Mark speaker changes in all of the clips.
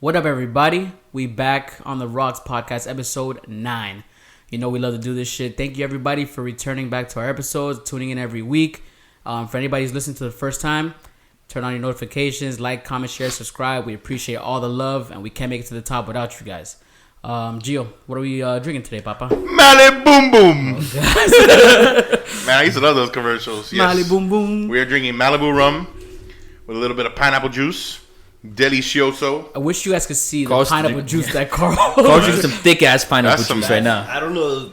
Speaker 1: What up, everybody? We back on the Rocks Podcast, episode 9. You know we love to do this shit. Thank you, everybody, for returning back to our episodes, tuning in every week. For anybody who's listening to the first time, turn on your notifications, like, comment, share, subscribe. We appreciate all the love, and we can't make it to the top without you guys. Gio, what are we drinking today, Papa?
Speaker 2: Mali Boom Boom. Man, I used to love those commercials. Yes.
Speaker 1: Mali Boom Boom.
Speaker 2: We are drinking Malibu rum with a little bit of pineapple juice. Delicioso.
Speaker 1: I wish you guys could see the pineapple juice that Carl.
Speaker 3: Carl's drinking some thick ass pineapple juice right now.
Speaker 4: I don't know.
Speaker 2: 100%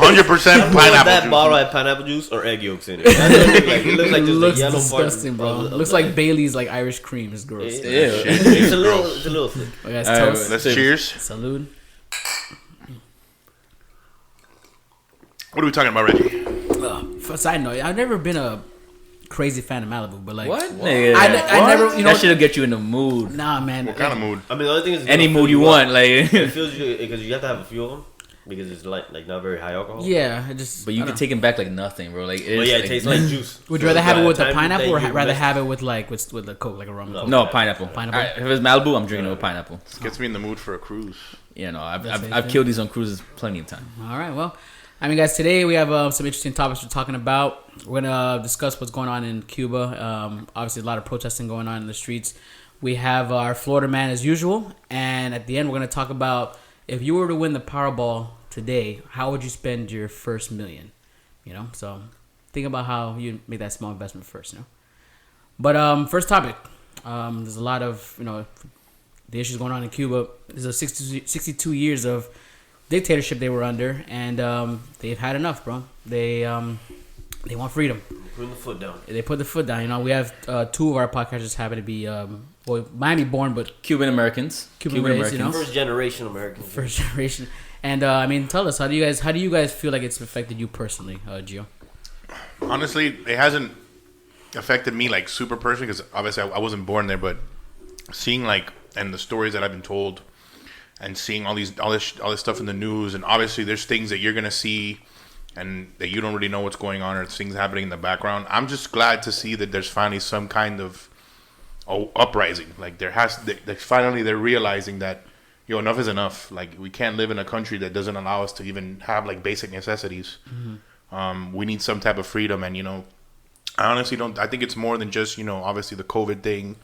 Speaker 2: pineapple
Speaker 4: that
Speaker 2: juice.
Speaker 4: bottle had pineapple juice or egg yolks in it. It looks like just
Speaker 1: looks
Speaker 4: a yellow
Speaker 1: disgusting,
Speaker 4: part.
Speaker 1: bro. Looks like Bailey's like Irish cream. It's gross.
Speaker 4: It's a little thick.
Speaker 1: Oh, guys, toast.
Speaker 2: Let's cheers.
Speaker 1: Salud.
Speaker 2: What are we talking about, Reggie?
Speaker 1: For a side note, I've never been a crazy fan of Malibu, but like
Speaker 3: What?
Speaker 1: I never, you know,
Speaker 3: that shit'll get you in the mood.
Speaker 1: Nah, man.
Speaker 2: What kind of mood?
Speaker 4: I mean, the other thing is
Speaker 3: Any mood you want, like.
Speaker 4: It feels you because you have to have a few of them because it's like not very high alcohol.
Speaker 1: Yeah, it just.
Speaker 3: But you can take him back like nothing, bro. Like,
Speaker 4: But yeah, it tastes like juice.
Speaker 1: Would you rather have it with the pineapple or rather have it with like with the Coke, like a rum? Coke?
Speaker 3: No, pineapple.
Speaker 1: Pineapple?
Speaker 3: If it's Malibu, I'm drinking it with pineapple.
Speaker 2: This gets me in the mood for a cruise.
Speaker 3: You know, I've killed these on cruises plenty of time.
Speaker 1: All right, well, I mean, guys, today we have some interesting topics we're talking about. We're gonna discuss what's going on in Cuba. Obviously, a lot of protesting going on in the streets. We have our Florida man as usual, and at the end, we're gonna talk about if you were to win the Powerball today, how would you spend your first million? You know, so think about how you make that small investment first. You know, but first topic. There's a lot of the issues going on in Cuba. There's a 62 years of dictatorship they were under, and they've had enough, bro. They want freedom.
Speaker 4: Putting the foot down.
Speaker 1: They put the foot down. You know, we have two of our podcasters happen to be Miami born, but
Speaker 3: Cuban Americans.
Speaker 1: Cuban raised, you know,
Speaker 4: First generation Americans.
Speaker 1: first generation. And I mean, tell us, how do you guys feel like it's affected you personally, Gio?
Speaker 2: Honestly, it hasn't affected me like super personally because obviously I wasn't born there, but seeing like and the stories that I've been told and seeing all this stuff in the news, and obviously there's things that you're gonna see and that you don't really know what's going on or things happening in the background. I'm just glad to see that there's finally some kind of uprising. Like they're realizing that enough is enough. Like we can't live in a country that doesn't allow us to even have like basic necessities. We need some type of freedom, and I honestly don't. I think it's more than just obviously the COVID thing,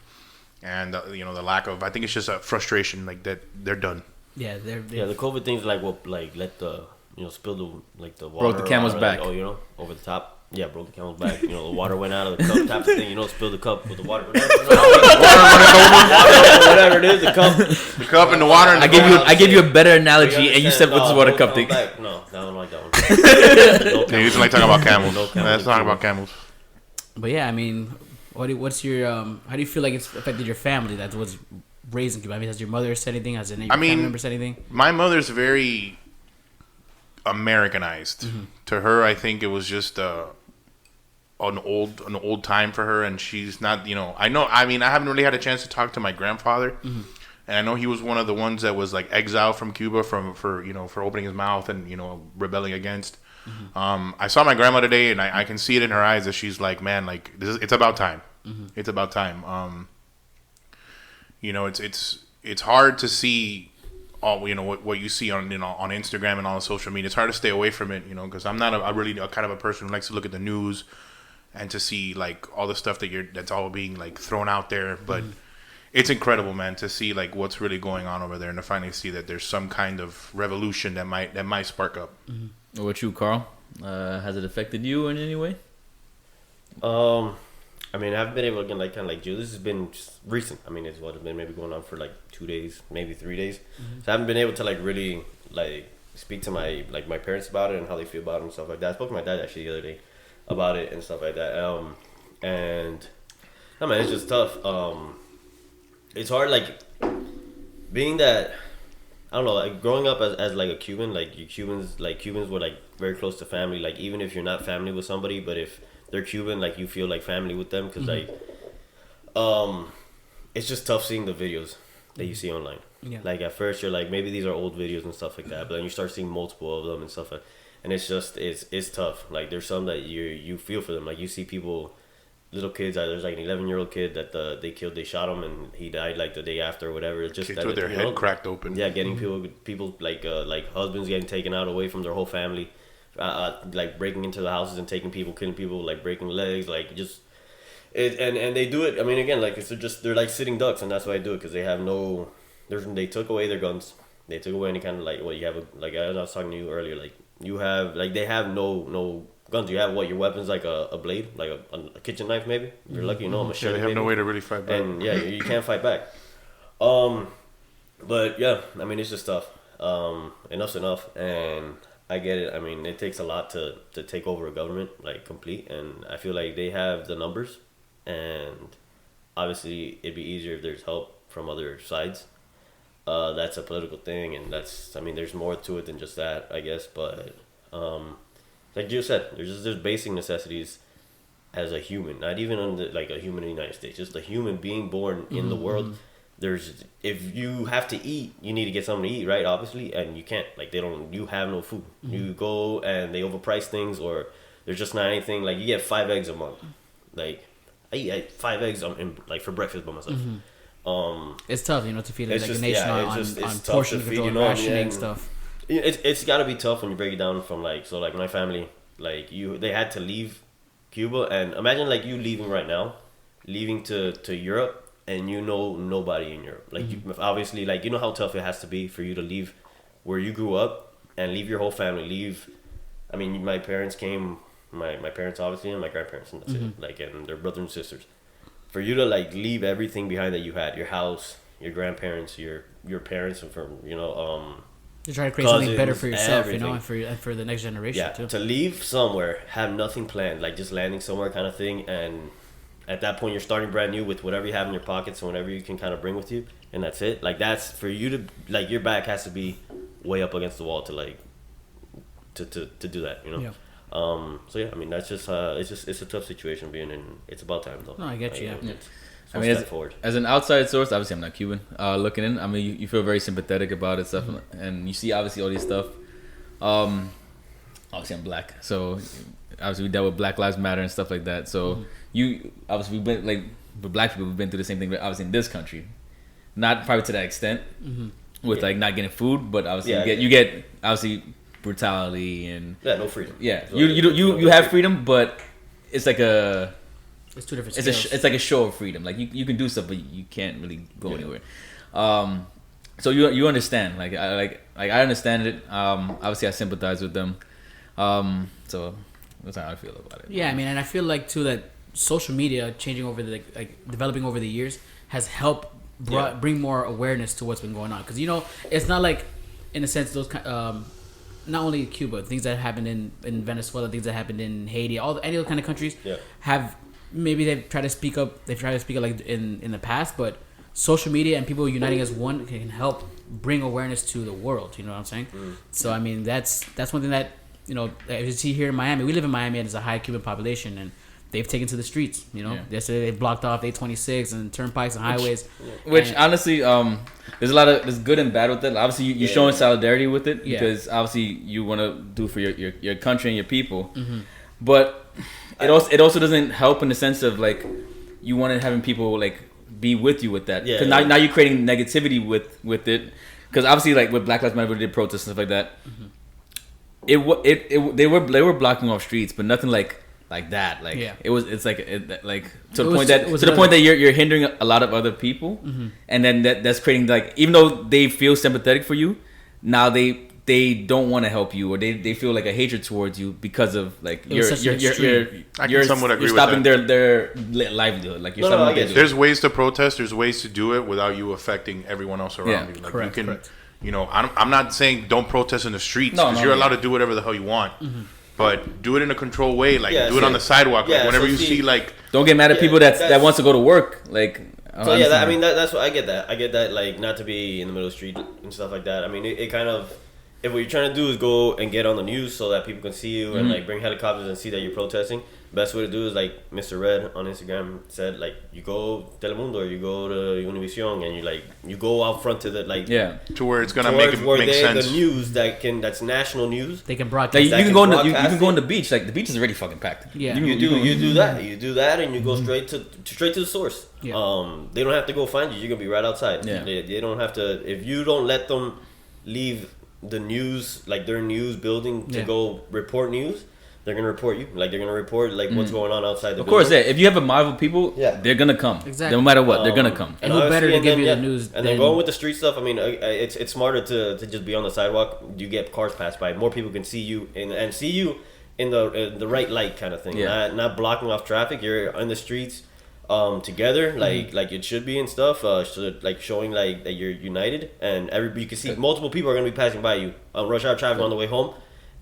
Speaker 2: and the lack of. I think it's just a frustration like that they're done.
Speaker 1: Yeah,
Speaker 4: The COVID thing's like let the spill the water.
Speaker 3: Broke the camel's back.
Speaker 4: Over the top. Yeah, broke the camel's back. The water went out of the cup type of thing. Spill the cup with the water. Whatever it is, the cup
Speaker 2: And the water. And
Speaker 3: I give you a better analogy, and you said what's the water cup thing.
Speaker 4: No, I don't like that one.
Speaker 2: You used to like talking about camels.
Speaker 4: No camels.
Speaker 2: Let's talk about camels.
Speaker 1: But yeah, I mean, what's your how do you feel like it's affected your family that was raised in Cuba? I mean, has your mother said anything? Has any of your family members said anything?
Speaker 2: My mother's very Americanized. To her, I think it was just an old time for her, and she's not. I haven't really had a chance to talk to my grandfather, and I know he was one of the ones that was like exiled from Cuba for opening his mouth and rebelling against. I saw my grandma today, and I can see it in her eyes that she's like, man, like it's about time. It's about time. It's hard to see all what you see on on Instagram and all the social media. It's hard to stay away from it, because I'm not a kind of a person who likes to look at the news and to see like all the stuff that's all being like thrown out there. But it's incredible, man, to see like what's really going on over there, and to finally see that there's some kind of revolution that might spark up.
Speaker 3: What about you, Carl? Has it affected you in any way?
Speaker 4: I mean, I've been able to kind of like you. This has been just recent. I mean, it's been maybe going on for like 2 days, maybe 3 days. So I haven't been able to like really like speak to my parents about it and how they feel about it and stuff like that. I spoke to my dad actually the other day about it and stuff like that. And I mean, it's just tough. It's hard, like being that I don't know, like growing up as like a Cuban, like Cubans were like very close to family. Like even if you're not family with somebody, but if they're Cuban, like you feel like family with them, because like it's just tough seeing the videos that you see online. Yeah. Like at first you're like, maybe these are old videos and stuff like that, but then you start seeing multiple of them and stuff and it's just it's tough. Like there's some that you feel for them. Like you see people little kids. There's like an 11-year-old kid that they killed. They shot him, and he died like the day after or whatever. It's just
Speaker 2: Kicked
Speaker 4: that,
Speaker 2: with their head cracked open.
Speaker 4: Yeah, getting people like husbands getting taken out away from their whole family, like breaking into the houses and taking people, killing people, like breaking legs, like just. And they do it. I mean, again, like they're like sitting ducks, and that's why I do it, because they have no. They took away their guns. They took away any kind of like you have like I was talking to you earlier, like you have like they have no guns. You have your weapons, like a blade, like a kitchen knife maybe. If you're lucky, a machete.
Speaker 2: Yeah, they have
Speaker 4: maybe.
Speaker 2: no way to really fight back.
Speaker 4: And yeah, you can't fight back. But yeah, I mean, it's just tough. Enough's enough, and I get it. I mean, it takes a lot to take over a government like complete, and I feel like they have the numbers, and obviously it'd be easier if there's help from other sides. That's a political thing, and there's more to it than just that, I guess. But like you said, there's basic necessities as a human, not even like a human in the United States, just a human being born in the world. If you have to eat, you need to get something to eat, right? Obviously, and you can't. Like you have no food. You go and they overprice things, or there's just not anything. Like you get 5 eggs a month. Like I eat 5 eggs like for breakfast by myself.
Speaker 1: It's tough, to feed
Speaker 4: it's
Speaker 1: like
Speaker 4: just,
Speaker 1: a nation on
Speaker 4: tough
Speaker 1: portion
Speaker 4: to feed,
Speaker 1: control, rationing stuff.
Speaker 4: It's got to be tough when you break it down from like my family, like they had to leave Cuba, and imagine like you leaving right now, leaving to Europe, and nobody in Europe. Like you, obviously, like how tough it has to be for you to leave where you grew up and leave your whole family. I mean, my parents came, my parents obviously, and my grandparents, and that's it. Like, and their brothers and sisters. For you to like leave everything behind that you had, your house, your grandparents, your parents, and from
Speaker 1: You try to create something better for yourself, and for the next generation too.
Speaker 4: To leave somewhere, have nothing planned, like just landing somewhere kind of thing, and at that point you're starting brand new with whatever you have in your pockets and whatever you can kind of bring with you, and that's it. Like that's for you to like your back has to be way up against the wall to like to do that,
Speaker 1: Yeah.
Speaker 4: So yeah, I mean that's just it's a tough situation being in. It's about time though.
Speaker 1: No, I get you. Yeah.
Speaker 3: I mean, as an outside source, obviously I'm not Cuban. Looking in, I mean, you feel very sympathetic about it, stuff, and you see obviously all this stuff. Obviously I'm black, so obviously we dealt with Black Lives Matter and stuff like that. So you obviously we've been like with black people, we've been through the same thing, but obviously in this country, not probably to that extent, with like not getting food, but obviously you get obviously brutality and
Speaker 4: no freedom.
Speaker 3: Yeah, so you have freedom, but it's like
Speaker 1: it's two different scales.
Speaker 3: It's like a show of freedom. Like you can do stuff, but you can't really go anywhere. So you understand. Like I understand it. Obviously I sympathize with them. So that's how I feel about it.
Speaker 1: Yeah, I mean, and I feel like too that social media changing over the like developing over the years has helped bring more awareness to what's been going on. Because it's not like in a sense those not only Cuba, things that happened in Venezuela, things that happened in Haiti, any other kind of countries have. Maybe they've tried to speak up. They've tried to speak up like in the past, but social media and people uniting as one can help bring awareness to the world. You know what I'm saying? So I mean, that's one thing that as you see here in Miami. We live in Miami, and there's a high Cuban population, and they've taken to the streets. Yesterday they blocked off 826 and turnpikes and highways.
Speaker 3: Which honestly, there's good and bad with it. Obviously, you're showing solidarity with it because obviously you want to do for your country and your people, but. It also doesn't help in the sense of like you want to having people like be with you with that because now you're creating negativity with it because obviously like with Black Lives Matter, we did protests and stuff like that. They were blocking off streets, but nothing like that. Like it's like to the point that you're hindering a lot of other people, and then that's creating like even though they feel sympathetic for you, now they don't want to help you, or they feel like a hatred towards you because of like you're stopping their livelihood. Like you're stopping
Speaker 2: there's ways to protest. There's ways to do it without you affecting everyone else around you. Like
Speaker 1: correct,
Speaker 2: you can,
Speaker 1: correct.
Speaker 2: I'm not saying don't protest in the streets because you're allowed to do whatever the hell you want. But do it in a controlled way. Like do it on the sidewalk. Like whenever you see like.
Speaker 3: Don't get mad at people that wants to go to work. Like.
Speaker 4: So yeah, I mean that's what I get that. I get that like not to be in the middle of the street and stuff like that. I mean it kind of. if what you're trying to do is go and get on the news so that people can see you and like bring helicopters and see that you're protesting, best way to do is like Mr. Red on Instagram said, like you go Telemundo or you go to Univision and you go out front to the
Speaker 2: to where it's gonna make sense.
Speaker 4: The news that's national news.
Speaker 1: They can broadcast.
Speaker 3: Like, you can go on the beach. Like the beach is already fucking packed.
Speaker 1: Yeah,
Speaker 4: you do that and you go straight to the source. Yeah. They don't have to go find you. You're gonna be right outside.
Speaker 3: Yeah.
Speaker 4: They don't have to. If you don't let them leave the news, like their news building, to go report news, they're gonna report you. Like they're gonna report what's going on outside the building.
Speaker 3: Of course, if you have a mob of people, they're gonna come.
Speaker 1: Exactly.
Speaker 3: No matter what, they're gonna come.
Speaker 1: And who better to give you the news?
Speaker 4: And then going with the street stuff. I mean, it's smarter to just be on the sidewalk. You get cars pass by, more people can see you and see you in the right light, kind of thing.
Speaker 3: Yeah.
Speaker 4: Not blocking off traffic. You're on the streets together, like it should be and stuff. So like showing like that you're united, and you can see multiple people are gonna be passing by you on rush hour traffic on the way home.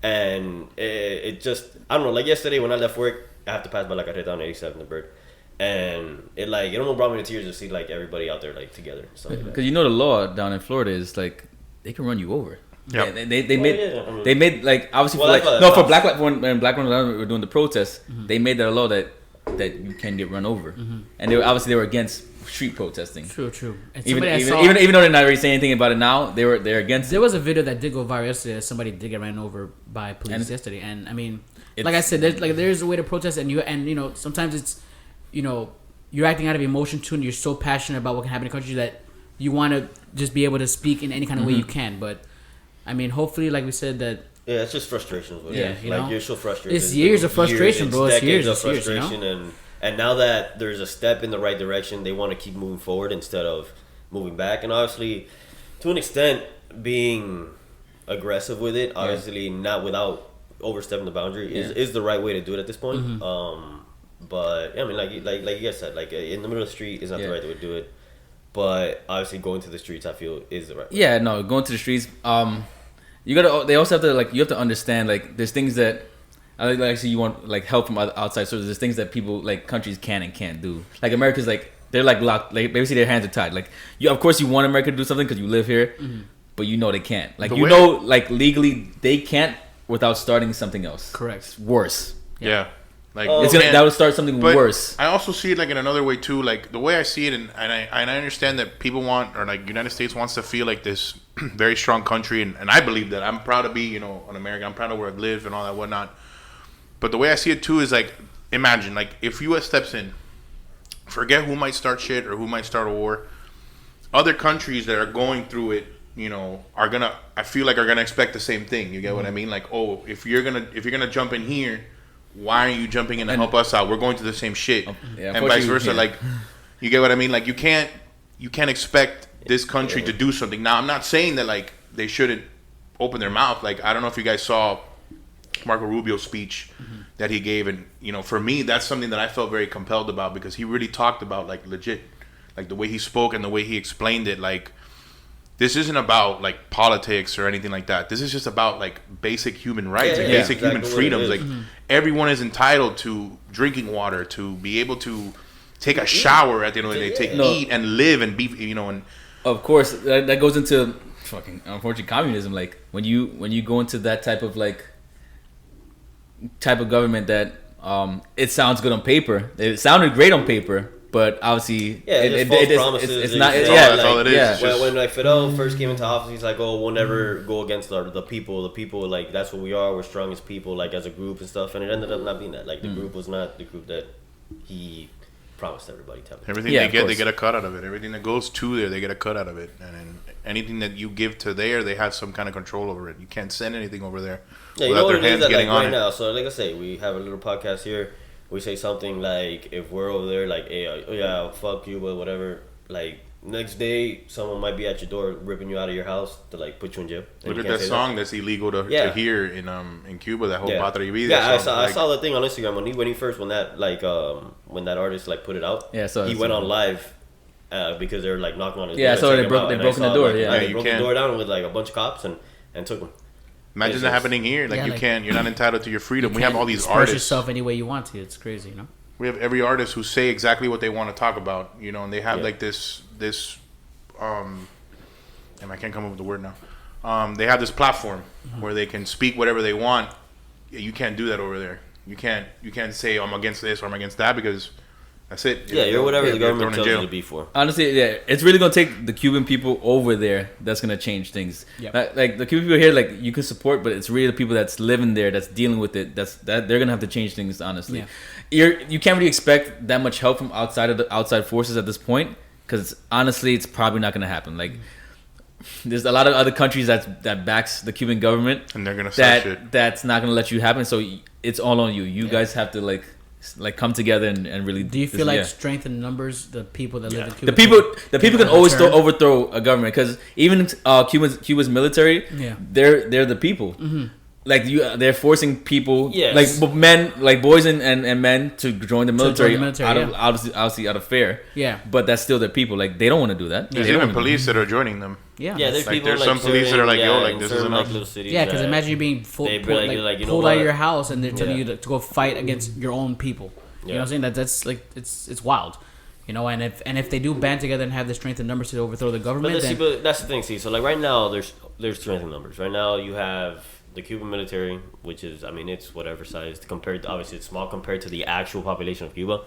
Speaker 4: And it just, I don't know, like yesterday when I left work, I have to pass by like I on 87, the bird. And it almost brought me to tears to see like everybody out there like together.
Speaker 3: Because the law down in Florida is like, they can run you over.
Speaker 2: Yeah.
Speaker 3: They made like, obviously for black when black ones were doing the protests, they made that a law that you can get run over. And they were against street protesting.
Speaker 1: True. And
Speaker 3: even though they're not really saying anything about it now, they're against.
Speaker 1: There was a video that did go viral yesterday that somebody did get ran over by police yesterday, and I mean, like I said, there's a way to protest, and sometimes it's you're acting out of emotion too, and you're so passionate about what can happen in the country that you want to just be able to speak in any kind of way you can. But I mean, hopefully, like we said, that.
Speaker 4: Yeah, it's just frustration. You're so frustrated.
Speaker 1: It's years of frustration, bro. It's years of
Speaker 4: frustration, and now that there's a step in the right direction, they want to keep moving forward instead of moving back. And obviously, to an extent, being aggressive with it, obviously not without overstepping the boundary, is the right way to do it at this point. But I mean, like you guys said, like in the middle of the street is not the right way to do it. But obviously, going to the streets, I feel, is the right way.
Speaker 3: Yeah, no, going to the streets. You gotta. They also have to you have to understand there's things that. Actually, you want help from outside sources. There's things that people countries can and can't do. Like America's they're locked. Basically their hands are tied. Of course you want America to do something because you live here, but they can't. Legally they can't without starting something else.
Speaker 1: Correct.
Speaker 3: It's worse.
Speaker 2: Yeah.
Speaker 3: That would start something worse.
Speaker 2: I also see it in another way too. The way I see it, and I understand that people want, or United States wants to feel like this very strong country, and I believe that. I'm proud to be an American. I'm proud of where I've lived and all that whatnot. But the way I see it too is imagine if U.S. steps in, forget who might start shit or who might start a war. Other countries that are going through it, are gonna. I feel are gonna expect the same thing. You get what I mean? If you're gonna jump in here, why are you jumping in to help us out? We're going through the same shit, and vice versa. You get what I mean? You can't expect this country to do something. Now, I'm not saying that they shouldn't open their mouth. I don't know if you guys saw Marco Rubio's speech that he gave, and for me that's something that I felt very compelled about, because he really talked about legit, the way he spoke and the way he explained it. This isn't about politics or anything like that. This is just about basic human rights, basic human freedoms. Everyone is entitled to drinking water, to be able to take a shower at the end of the day, to eat and live and be, and
Speaker 3: of course that goes into fucking unfortunate communism. When you go into that type of government that it sounds good on paper. It sounded great on paper, but obviously it's not.
Speaker 2: That's all it is.
Speaker 4: When Fidel first came into office, he's we'll never go against the people. The people, that's what we are. We're strong as people, as a group and stuff. And it ended up not being that. The group was not the group that he promised everybody.
Speaker 2: Everything they get, they get a cut out of it. Everything that goes to there, they get a cut out of it. And anything that you give to there, they have some kind of control over it. You can't send anything over there without their hands getting on it.
Speaker 4: Now, so like I say, we have a little podcast here. We say something if we're over there, hey, fuck you, but whatever. Next day, someone might be at your door ripping you out of your house to put you in jail.
Speaker 2: Look at that song that's illegal to hear in Cuba. That whole Patria y Vida.
Speaker 4: Yeah, song. I saw the thing on Instagram when he first when that artist put it out.
Speaker 3: Yeah, so
Speaker 4: he went on live because they were knocking on his door.
Speaker 3: Yeah, so they broke the door.
Speaker 4: They broke the door down with a bunch of cops and took him.
Speaker 2: Imagine that happening here. You're not entitled to your freedom. We have all these
Speaker 1: express
Speaker 2: artists.
Speaker 1: yourself any way you want to. It's crazy,
Speaker 2: We have every artist who say exactly what they want to talk about, and they have this and I can't come up with the word now. they have this platform where they can speak whatever they want. You can't do that over there. You can't say, I'm against this or I'm against that, because that's it.
Speaker 4: You're whatever the government
Speaker 2: thrown in
Speaker 4: tells you
Speaker 2: jail.
Speaker 4: to be for.
Speaker 3: Honestly, yeah, it's really gonna take the Cuban people over there that's gonna change things.
Speaker 1: Yep.
Speaker 3: Like the Cuban people here, like you can support, but it's really the people that's living there, that's dealing with it. That they're gonna have to change things. Honestly, you can't really expect that much help from outside forces at this point, because honestly, it's probably not gonna happen. Like there's a lot of other countries that backs the Cuban government,
Speaker 2: and they're gonna say shit.
Speaker 3: That's not gonna let you happen. So it's all on you. You guys have to like come together and really.
Speaker 1: Do you feel like strength in numbers? The people that live in Cuba.
Speaker 3: The people can always overthrow a government, because even Cuba's military, they're the people. Mm-hmm. Like they're forcing people, like men, like boys and men, to join the military, obviously out of fear.
Speaker 1: Yeah,
Speaker 3: but that's still their people. Like they don't want to do that.
Speaker 2: There's even police that are joining them.
Speaker 1: Yeah,
Speaker 4: there's
Speaker 2: like
Speaker 4: people
Speaker 2: there's some police that are like, yo, like this is enough.
Speaker 1: Yeah, because imagine you being pulled out of your house and they're telling you to go fight against your own people. You know what I'm saying? That's like it's wild. You know, and if they do band together and have the strength in numbers to overthrow the government,
Speaker 4: but that's the thing. See, so like right now, there's strength in numbers. Right now, you have the Cuban military, which is, I mean, it's whatever size compared to, obviously it's small compared to the actual population of Cuba.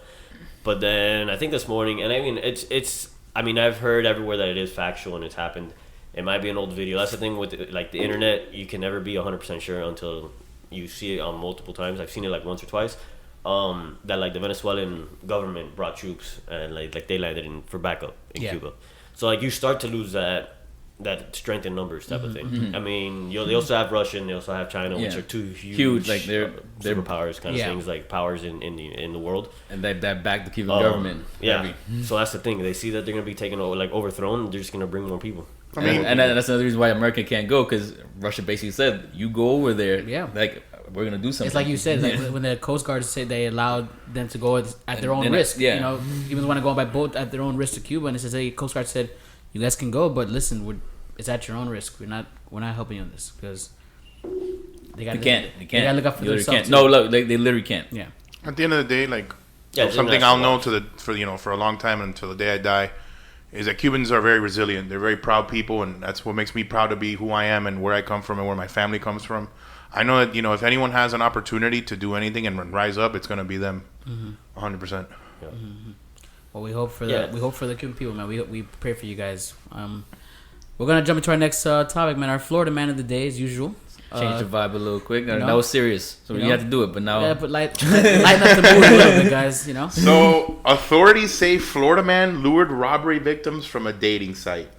Speaker 4: But then I think this morning, and I mean it's I mean, I've heard everywhere that it is factual and it's happened. It might be an old video. That's the thing with like the internet. You can never be 100% sure until you see it on multiple times. I've seen it like once or twice. That like the Venezuelan government brought troops and like they landed for backup in Cuba. So like you start to lose that strength in numbers type of thing. Mm-hmm. I mean, they also have Russia and they also have China, which are two huge
Speaker 3: like they're
Speaker 4: superpowers kind of things, like powers in the world.
Speaker 3: And that back the Cuban government.
Speaker 4: Yeah. So that's the thing. They see that they're gonna be taken over, like overthrown. They're just gonna bring more people.
Speaker 3: I mean, and that's another reason why America can't go, because Russia basically said, "You go over there, like we're gonna do something."
Speaker 1: It's like you said, like when the Coast Guard said they allowed them to go at their own risk. You know, even when I go by boat at their own risk to Cuba, and it says, "Hey, Coast Guard said you guys can go, but listen, it's at your own risk. We're not helping you on this because they can't. They gotta look out for themselves.
Speaker 3: No, look, they literally can't.
Speaker 1: Yeah.
Speaker 2: At the end of the day, like something I'll know for a long time until the day I die, is that Cubans are very resilient. They're very proud people, and that's what makes me proud to be who I am and where I come from and where my family comes from. I know that if anyone has an opportunity to do anything and rise up, it's gonna be them, 100%.
Speaker 1: Yeah. Mm-hmm. Well, we hope for the Cuban people, man. We pray for you guys. We're gonna jump into our next topic, man. Our Florida man of the day, as usual.
Speaker 3: Change the vibe a little quick. That was serious, so you had to do it. But now,
Speaker 1: but lighten up the mood a little bit, guys.
Speaker 2: So, authorities say Florida man lured robbery victims from a dating site.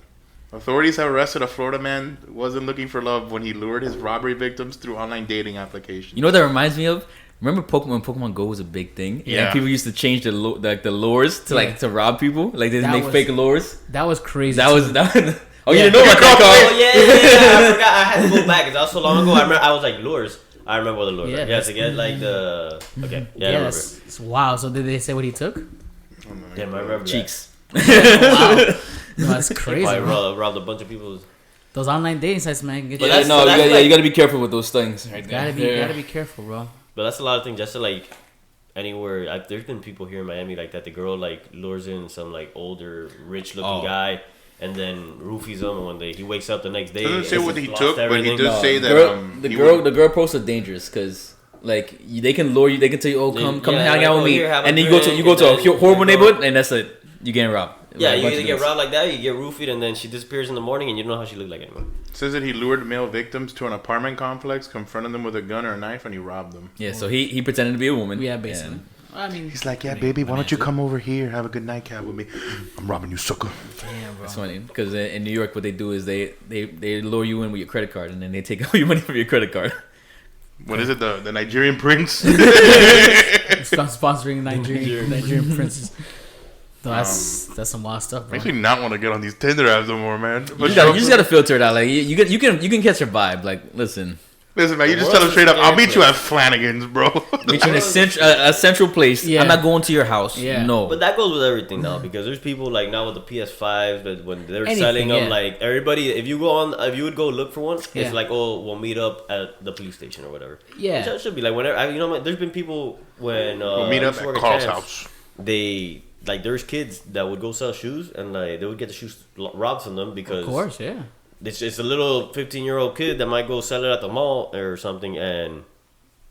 Speaker 2: Authorities have arrested a Florida man who wasn't looking for love when he lured his robbery victims through online dating applications.
Speaker 3: You know what that reminds me of? Remember Pokemon Go was a big thing?
Speaker 2: Yeah.
Speaker 3: And people used to change the lures to rob people. Like they make fake lures.
Speaker 1: That was crazy.
Speaker 3: Oh, you didn't know about that, Carl?
Speaker 4: Oh, yeah. I forgot. I had to go back. That was so long ago. I was like, lures. I remember what the lures are. Yeah, to get like the... Okay. Yeah, I remember.
Speaker 1: It's wow. So did they say what he took?
Speaker 4: Damn, I remember
Speaker 3: Cheeks.
Speaker 1: Wow. No, that's crazy.
Speaker 4: He probably robbed a bunch of people.
Speaker 1: Those online dating sites, man.
Speaker 3: You gotta be careful with those things. Right
Speaker 1: gotta be careful, bro.
Speaker 4: But that's a lot of things. Just to like... Anywhere... there's been people here in Miami like that. The girl like lures in some like older, rich-looking guy... And then roofies him, and when he wakes up the next day,
Speaker 2: doesn't say what he took, but he does say that
Speaker 3: the girl posts are dangerous because like they can lure you, they can tell you, come hang out with me, and then you go to a horrible neighborhood, and that's it, you getting robbed.
Speaker 4: Yeah, you either get robbed like that, you get roofied, and then she disappears in the morning, and you don't know how she looked like anymore.
Speaker 2: It says that he lured male victims to an apartment complex, confronted them with a gun or a knife, and he robbed them.
Speaker 3: Yeah, so he pretended to be a woman.
Speaker 1: Yeah, basically. I mean,
Speaker 2: he's like, yeah, baby, why don't you come over here, have a good nightcap with me? I'm robbing you, sucker.
Speaker 1: Damn, bro.
Speaker 3: It's funny because in New York, what they do is they lure you in with your credit card, and then they take all your money from your credit card.
Speaker 2: What is it, the Nigerian prince?
Speaker 1: Sponsoring Nigerian princes. No, that's some wild stuff, bro.
Speaker 2: Makes me not want to get on these Tinder apps no more, man.
Speaker 3: You just gotta filter it out. Like you can catch your vibe. Like listen,
Speaker 2: man, you just tell them straight up, I'll meet you at Flanagan's, bro.
Speaker 3: Meet you in a central place. Yeah. I'm not going to your house.
Speaker 1: Yeah.
Speaker 3: No.
Speaker 4: But that goes with everything now, because there's people like now with the PS5s that when they're selling them, like everybody, if you would go look for one, it's like, oh, we'll meet up at the police station or whatever.
Speaker 1: Yeah.
Speaker 4: Which should be like whenever, there's been people when
Speaker 2: we'll meet up at Carl's house.
Speaker 4: There's kids that would go sell shoes and like they would get the shoes robbed from them because,
Speaker 1: of course, yeah.
Speaker 4: it's a little 15-year-old kid that might go sell it at the mall or something, and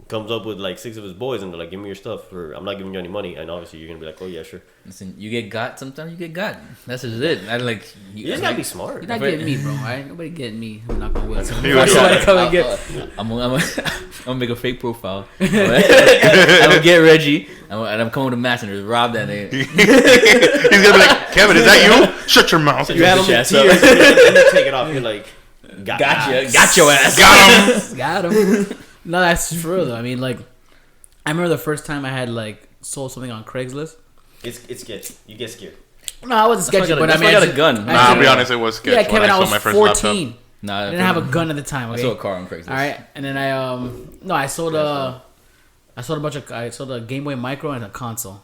Speaker 4: comes up with like 6 of his boys, and they're like, "Give me your stuff, or I'm not giving you any money." And obviously, you're gonna be like, "Oh yeah, sure."
Speaker 3: Listen, you get got. Sometimes you get got. That's just it. I like.
Speaker 4: You just gotta be smart.
Speaker 1: You're not getting me, bro. Alright, nobody getting me. I'm not gonna win.
Speaker 3: I'm gonna make a fake profile. I'm gonna get Reggie, and I'm coming to match and just rob that nigga.
Speaker 2: He's gonna be like, Kevin, is that you? Shut your mouth.
Speaker 4: You have him in tears, and then take it off. You're like,
Speaker 3: Got your ass.
Speaker 2: Got him.
Speaker 1: Got him. No, that's true though. I mean, like, I remember the first time I had like sold something on Craigslist.
Speaker 4: it's sketchy. You get scared.
Speaker 1: No, I wasn't sketchy, but I mean,
Speaker 3: I got a gun.
Speaker 2: Nah, I'll be honest, it was sketchy.
Speaker 1: Yeah, Kevin, I was
Speaker 2: my first
Speaker 1: 14.
Speaker 2: laptop.
Speaker 3: Nah,
Speaker 1: I didn't have a gun at the time. Okay?
Speaker 3: I sold a car on Craigslist.
Speaker 1: All right, and then I sold a Game Boy Micro and a console.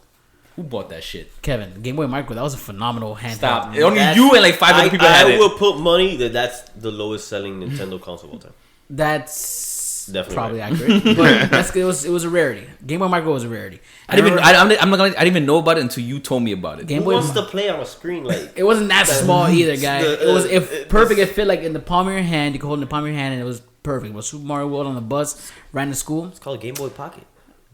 Speaker 3: Who bought that shit?
Speaker 1: Kevin, Game Boy Micro, that was a phenomenal handheld.
Speaker 3: Stop. Only you and like 5 other people had it.
Speaker 4: I will put money that's the lowest selling Nintendo console of all time.
Speaker 1: That's
Speaker 4: Definitely
Speaker 1: probably
Speaker 4: right.
Speaker 1: accurate, but it was a rarity. Game Boy Micro was a rarity.
Speaker 3: I didn't even know about it until you told me about it.
Speaker 1: Game
Speaker 4: Who
Speaker 1: Boy
Speaker 4: wants to play on a screen like?
Speaker 1: It wasn't that small either, guy. It was perfect. It fit like in the palm of your hand. You could hold it in the palm of your hand, and it was perfect. It was Super Mario World on the bus, ran to school.
Speaker 4: It's called a Game Boy Pocket.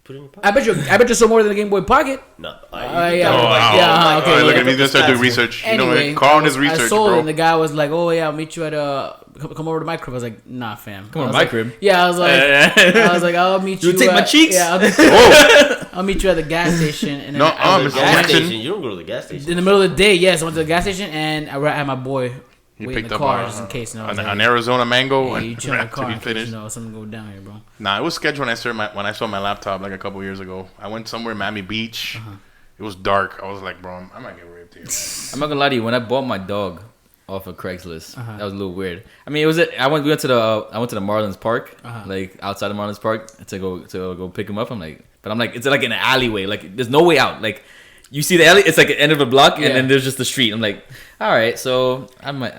Speaker 4: Put it in your pocket.
Speaker 1: I bet you sold more than a Game Boy Pocket.
Speaker 4: No.
Speaker 1: Okay.
Speaker 2: Look at me. Just start doing research.
Speaker 1: Anyway,
Speaker 2: you know, Carl and his research,
Speaker 1: I sold
Speaker 2: bro.
Speaker 1: it, and the guy was like, "Oh yeah, I'll meet you at come over to my crib." I was like, "Nah, fam."
Speaker 3: Come over to my crib?
Speaker 1: Yeah, I was like, "I'll meet you."
Speaker 3: You take my cheeks?
Speaker 1: Yeah, I'll meet you at the gas station. And then
Speaker 2: No,
Speaker 4: The gas
Speaker 2: Winston.
Speaker 4: station. You don't go to the gas station.
Speaker 1: in the middle of the day, yes, I went to the gas station and I had my boy
Speaker 2: You
Speaker 1: wait in
Speaker 2: picked
Speaker 1: the
Speaker 2: up
Speaker 1: car just in case. You know,
Speaker 2: an Arizona mango.
Speaker 1: yeah, you chill in the car
Speaker 2: to be
Speaker 1: in case,
Speaker 2: finished.
Speaker 1: you know something go down here, bro.
Speaker 2: Nah, it was sketchy when I saw my laptop like a couple years ago. I went somewhere in Miami Beach. It was dark. I was like, bro, I might get raped here, man.
Speaker 3: I'm not gonna lie to you. When I bought my dog off of Craigslist, that was a little weird. I mean, I went to the Marlins Park, like outside of Marlins Park, to go pick him up. I'm like, it's like in an alleyway. Like, there's no way out. Like, you see the alley, it's like the end of a block, and then there's just the street. I'm like, all right, so I might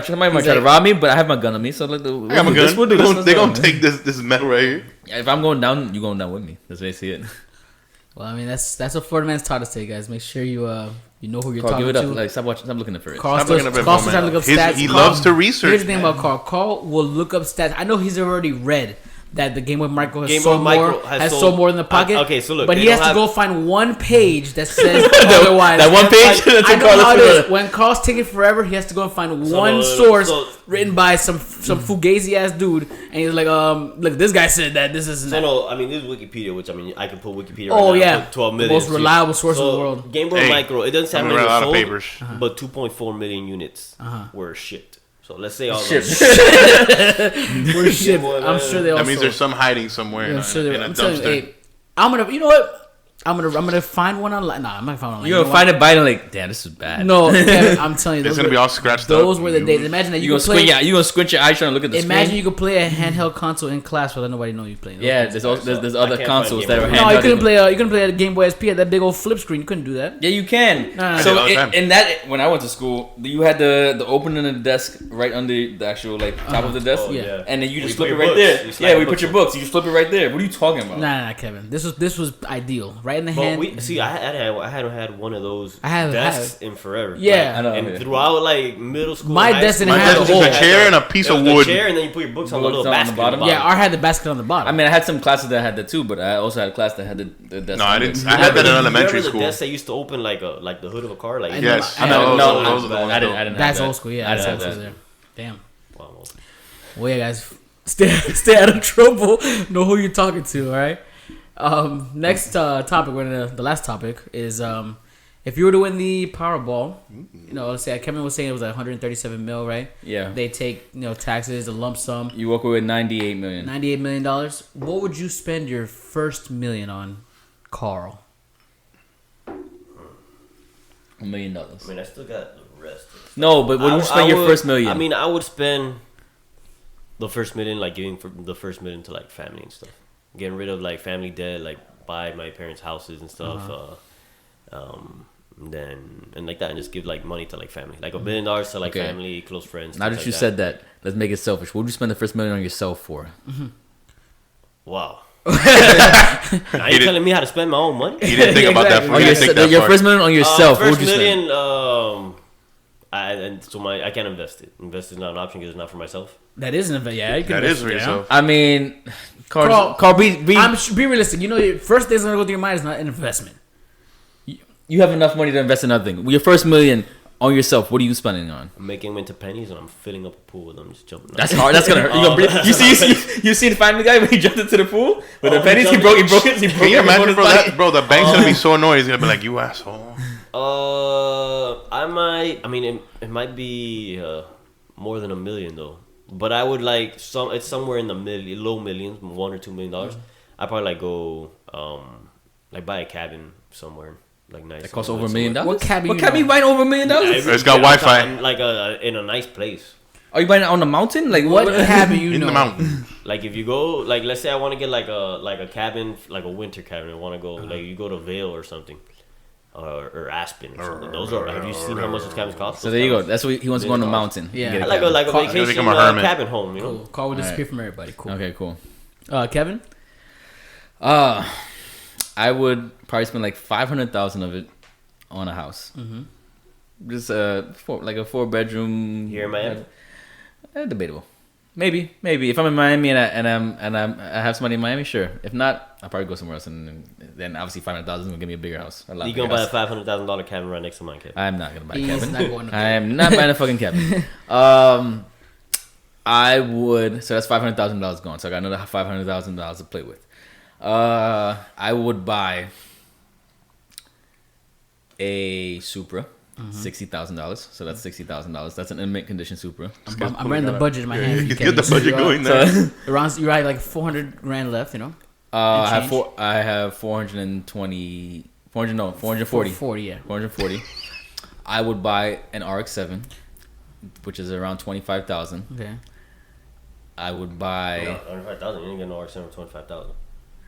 Speaker 3: try to rob me, but I have my gun on me, so like,
Speaker 2: I got my gun. They gonna take this metal right here.
Speaker 3: Yeah, if I'm going down, you going down with me. That's basically it.
Speaker 1: Well, I mean, that's what Florida Man's taught us today, guys. Make sure you know who you're
Speaker 3: Carl,
Speaker 1: talking
Speaker 3: give it
Speaker 1: to.
Speaker 3: up. Like, stop looking for it.
Speaker 1: Carl's
Speaker 2: Stop looking up
Speaker 1: still trying to look up stats.
Speaker 2: He
Speaker 1: Carl,
Speaker 2: loves to research.
Speaker 1: Here's the thing
Speaker 2: man.
Speaker 1: about Carl. Carl will look up stats. I know he's already read that the Game Boy Micro has
Speaker 4: Game
Speaker 1: sold
Speaker 4: Boy
Speaker 1: more,
Speaker 4: Micro
Speaker 1: has sold more than the Pocket.
Speaker 4: Okay, so look,
Speaker 1: but
Speaker 4: they
Speaker 1: he has
Speaker 4: don't
Speaker 1: to
Speaker 4: have-
Speaker 1: go find one page that says otherwise.
Speaker 3: That one page.
Speaker 1: I know how it is. When Carl's taking forever, he has to go and find one source written by some fugazi ass dude, and he's like, look, this guy said that this isn't.
Speaker 4: So no, I mean this is Wikipedia, which I mean I can put Wikipedia.
Speaker 1: Oh
Speaker 4: right now,
Speaker 1: yeah,
Speaker 4: put 12
Speaker 1: the
Speaker 4: million.
Speaker 1: most reliable source in the
Speaker 4: So,
Speaker 1: world.
Speaker 4: Game Boy Micro, it doesn't
Speaker 2: I'm
Speaker 4: have
Speaker 2: gonna read a lot of
Speaker 4: sold,
Speaker 2: papers.
Speaker 4: but 2.4 million units were shipped. So let's say all
Speaker 3: Shit.
Speaker 4: those.
Speaker 1: We're shipped.
Speaker 4: Boy,
Speaker 1: I'm
Speaker 4: man.
Speaker 1: sure they all
Speaker 2: That means
Speaker 1: sold.
Speaker 2: there's some hiding somewhere
Speaker 1: Yeah, I'm sure
Speaker 2: in a
Speaker 1: I'm telling you,
Speaker 2: dumpster.
Speaker 1: hey, I'm gonna. You know what? I'm gonna find one online. Nah, I'm not gonna find one online.
Speaker 3: You're gonna find it by like, damn, this is bad.
Speaker 1: No, Kevin, I'm telling you,
Speaker 2: It's
Speaker 1: those
Speaker 2: gonna
Speaker 1: were,
Speaker 2: be all scratched up.
Speaker 1: those were the days. Imagine that
Speaker 3: You
Speaker 1: you
Speaker 3: gonna
Speaker 1: could play.
Speaker 3: squint? Yeah, you gonna squint your eyes trying to look at the
Speaker 1: Imagine
Speaker 3: screen?
Speaker 1: you could play a handheld console in class without nobody know you playing.
Speaker 3: Yeah, there's other
Speaker 4: can't
Speaker 3: consoles
Speaker 4: find
Speaker 3: that are
Speaker 4: Game Boy.
Speaker 3: handheld.
Speaker 1: No, you couldn't play. You couldn't play a Game Boy SP at that big old flip screen. You couldn't do that.
Speaker 3: Yeah, you can.
Speaker 1: No.
Speaker 3: So
Speaker 2: I did all the time.
Speaker 3: in that, when I went to school, you had the opening of the desk right under the actual like top of the desk.
Speaker 4: Oh, yeah.
Speaker 3: And then you just
Speaker 4: Where
Speaker 3: flip
Speaker 4: you
Speaker 3: it
Speaker 4: put
Speaker 3: right
Speaker 4: your
Speaker 3: there.
Speaker 4: books. You slide
Speaker 3: Yeah,
Speaker 4: your
Speaker 3: we put
Speaker 4: books
Speaker 3: your
Speaker 4: in.
Speaker 3: books. You just flip it right there. What are you talking about?
Speaker 1: Nah, Kevin. This was ideal. Right in the
Speaker 4: But
Speaker 1: hand.
Speaker 4: we see, I hadn't had one of those
Speaker 1: I have-
Speaker 4: desks in forever.
Speaker 1: Yeah.
Speaker 3: I know.
Speaker 4: and
Speaker 3: yeah.
Speaker 4: throughout like middle school,
Speaker 1: My
Speaker 4: high
Speaker 1: desk
Speaker 4: school,
Speaker 1: didn't
Speaker 2: My
Speaker 1: have
Speaker 2: desk
Speaker 1: the
Speaker 2: was just
Speaker 1: hole.
Speaker 2: a chair and a piece
Speaker 4: It was
Speaker 2: of
Speaker 4: the
Speaker 2: wood.
Speaker 4: chair, and then you put your books on the
Speaker 3: Books
Speaker 4: little
Speaker 3: on the
Speaker 4: basket
Speaker 3: bottom.
Speaker 1: Yeah, our had the basket on the bottom.
Speaker 3: I mean, I had some classes that had that too, but I also had a class that had the desk.
Speaker 2: No, I
Speaker 3: on it.
Speaker 2: didn't. I had that in elementary
Speaker 4: Remember
Speaker 2: school.
Speaker 4: the desk that used to open like the hood of a car, like
Speaker 2: Yes.
Speaker 1: I
Speaker 3: No,
Speaker 1: know.
Speaker 3: no,
Speaker 2: those are the ones
Speaker 3: I
Speaker 2: though.
Speaker 3: didn't. I didn't.
Speaker 1: That's
Speaker 3: have that.
Speaker 1: old school. Yeah,
Speaker 3: I
Speaker 1: that's
Speaker 3: didn't
Speaker 1: old
Speaker 3: have
Speaker 1: school
Speaker 3: that.
Speaker 1: there. Damn.
Speaker 4: Wow.
Speaker 1: Well, yeah, guys, stay out of trouble. Know who you're talking to. All right. Next topic. The last topic is if you were to win the Powerball, you know, let's say Kevin was saying it was like 137 mil, right?
Speaker 3: Yeah.
Speaker 1: They take taxes, a lump sum,
Speaker 3: You walk away with $98 million.
Speaker 1: $98 million. What would you spend your first million on, Carl?
Speaker 3: $1 million.
Speaker 4: I mean, I still got the rest.
Speaker 3: No, but what would you spend your first million?
Speaker 4: I mean, I would spend the first million, like giving for the first million to like family and stuff, getting rid of like family debt, like buy my parents' houses and stuff. And like that, and just give like money to like family, like $1 billion to like
Speaker 3: Okay.
Speaker 4: family, close friends.
Speaker 3: now
Speaker 4: things
Speaker 3: that
Speaker 4: like
Speaker 3: you said that, let's make it selfish. What would you spend the first million on yourself for?
Speaker 4: Wow. Now you telling me how to spend my own money?
Speaker 2: He didn't think about that.
Speaker 1: Exactly.
Speaker 2: He didn't think that
Speaker 3: Your
Speaker 2: far.
Speaker 3: first million on yourself. What
Speaker 4: First
Speaker 3: would you spend?
Speaker 4: million, I can't invest it. Invest is not an option because it's not for myself.
Speaker 1: That is an event. Yeah, you can
Speaker 2: That
Speaker 1: invest
Speaker 2: is for
Speaker 1: it, yeah.
Speaker 2: yourself.
Speaker 3: I mean,
Speaker 1: Carl,
Speaker 3: be
Speaker 1: be realistic. You know, your first thing's gonna go through your mind is not an investment.
Speaker 3: you have enough money to invest in nothing. With your first $1,000,000 on yourself, what are you spending on?
Speaker 4: I'm making them into pennies and I'm filling up a pool with them, just jumping.
Speaker 3: That's hard. That's gonna hurt. You, gonna breathe. You see the Family Guy when he jumped into the pool with the pennies. He broke it.
Speaker 2: Can you imagine, bro? Bro, the bank's gonna be so annoyed. He's gonna be like, "You asshole."
Speaker 4: I might. I mean, it might be more than $1 million though. But I would like some. It's somewhere in the low millions, $1 or $2 million. I probably like go like buy a cabin somewhere. Like nice.
Speaker 3: It costs over $1 million.
Speaker 1: What cabin?
Speaker 3: What cabin you buying over $1 million?
Speaker 2: It's got Wi-Fi.
Speaker 4: Like in a nice place.
Speaker 3: Are you buying it on the mountain? Like
Speaker 1: What cabin you
Speaker 2: In
Speaker 1: know?
Speaker 2: the mountain.
Speaker 4: Like if you go, like let's say I want to get like a cabin, like a winter cabin. I want to go, like you go to Vail or something, or Aspen or something. Those are. Have you seen how much those cabins cost?
Speaker 3: So there you go. That's what he wants to go on the mountain.
Speaker 1: Yeah.
Speaker 3: Get a
Speaker 4: Like
Speaker 3: cabin.
Speaker 4: a
Speaker 1: Call-
Speaker 4: vacation
Speaker 2: become a hermit.
Speaker 4: cabin home, you know.
Speaker 1: Cool. Carl will disappear
Speaker 3: Alright.
Speaker 1: from everybody. Cool.
Speaker 3: Okay, cool.
Speaker 1: Kevin.
Speaker 3: I would probably spend like 500,000 of it on a house. Mm-hmm. Just like a 4-bedroom
Speaker 4: Here in Miami?
Speaker 3: Debatable. Maybe. If I'm in Miami and I have somebody in Miami, sure. If not, I'll probably go somewhere else, and then obviously 500,000 is gonna give me a bigger house.
Speaker 4: You gonna buy a $500,000 cabin right next to mine, Kevin?
Speaker 3: I'm not gonna buy a
Speaker 1: He's
Speaker 3: cabin.
Speaker 1: not going to
Speaker 3: I am not buying a fucking cabin. I would. So that's $500,000 gone. So I got another $500,000 to play with. I would buy a Supra, $60,000. So that's $60,000. That's an mint condition Supra.
Speaker 1: I'm running the budget in my hand.
Speaker 2: Get the budget going there.
Speaker 1: So, around you're right, like 400 grand left. You know.
Speaker 3: I have 440.
Speaker 1: 440. Yeah.
Speaker 3: 440. I would buy an RX-7, which is around 25,000.
Speaker 1: Okay.
Speaker 3: I would buy.
Speaker 4: 25,000. You ain't getting no RX-7 for 25,000.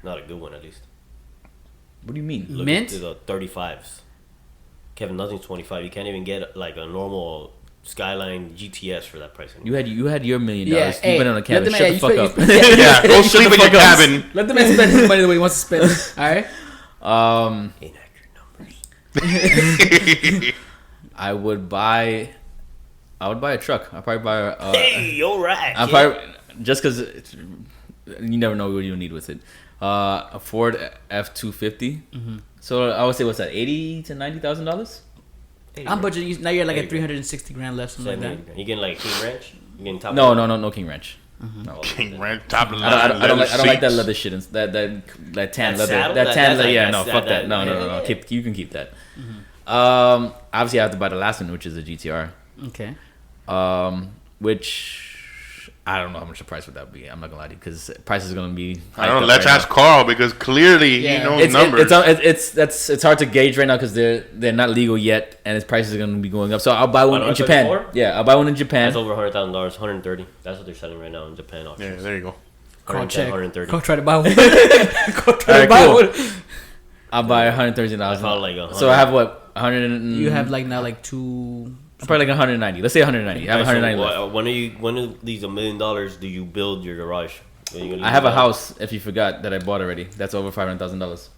Speaker 4: Not a good one, at least.
Speaker 3: What do you mean?
Speaker 4: Look
Speaker 1: Mint?
Speaker 4: at the 35s. Kevin, nothing's 25. You can't even get like a normal Skyline GTS for that price anymore.
Speaker 3: You had your $1 million.
Speaker 1: Yeah,
Speaker 3: You
Speaker 1: hey,
Speaker 3: spent it on a cabin.
Speaker 1: let
Speaker 3: Shut
Speaker 1: them-
Speaker 3: the fuck up.
Speaker 2: Yeah, go sleep in your cabin.
Speaker 1: Let the man spend his money the way he wants to spend. All right.
Speaker 4: Inaccurate numbers.
Speaker 3: I would buy a truck. I'd probably buy a.
Speaker 4: Hey, all right.
Speaker 3: I'd probably just because you never know what you need with it. A Ford F-250. Mm-hmm. So I would say what's that? $80,000 to $90,000.
Speaker 1: I'm budgeting. Now you're like at 360 grand left, something like that.
Speaker 4: You getting like King Ranch? You getting top?
Speaker 3: No King Ranch.
Speaker 4: No.
Speaker 2: King Ranch, top of the
Speaker 3: I
Speaker 2: line.
Speaker 3: don't like that
Speaker 2: seats.
Speaker 3: leather shit. And that tan
Speaker 4: That
Speaker 3: leather.
Speaker 4: saddle?
Speaker 3: That tan
Speaker 4: That's
Speaker 3: leather.
Speaker 4: like-
Speaker 3: Yeah,
Speaker 4: that's-
Speaker 3: no, fuck that. No.
Speaker 4: yeah.
Speaker 3: You can keep that. Obviously, I have to buy the last one, which is a GTR.
Speaker 1: Okay.
Speaker 3: Which I don't know how much the price would that be. I'm not gonna lie to you because price is gonna be.
Speaker 2: I don't know.
Speaker 3: hyped up
Speaker 2: Let's
Speaker 3: right
Speaker 2: ask Carl because clearly
Speaker 1: Yeah.
Speaker 2: he knows
Speaker 3: now.
Speaker 2: numbers.
Speaker 3: It's hard to gauge right now because they're not legal yet and its prices are gonna be going up. So I'll buy one in Japan.
Speaker 4: 134?
Speaker 3: Yeah, I'll buy one in Japan.
Speaker 4: That's over $100,000. 130. That's what they're selling right now in Japan
Speaker 2: Yeah,
Speaker 4: auctions.
Speaker 2: there you go.
Speaker 1: Carl
Speaker 4: 110,
Speaker 1: check.
Speaker 4: 130.
Speaker 1: Carl try to buy one. Carl try to
Speaker 3: Alright,
Speaker 1: buy
Speaker 3: cool.
Speaker 1: one.
Speaker 3: I'll buy $130,000.
Speaker 4: I found like 100.
Speaker 3: So I have what 100.
Speaker 1: You have like now like two.
Speaker 3: probably like 190. Let's say 190. I have 190 left.
Speaker 4: When are these $1 million do you build your garage? When you gonna
Speaker 3: I have a
Speaker 4: use
Speaker 3: house. If you forgot that I bought already, that's over $500,000.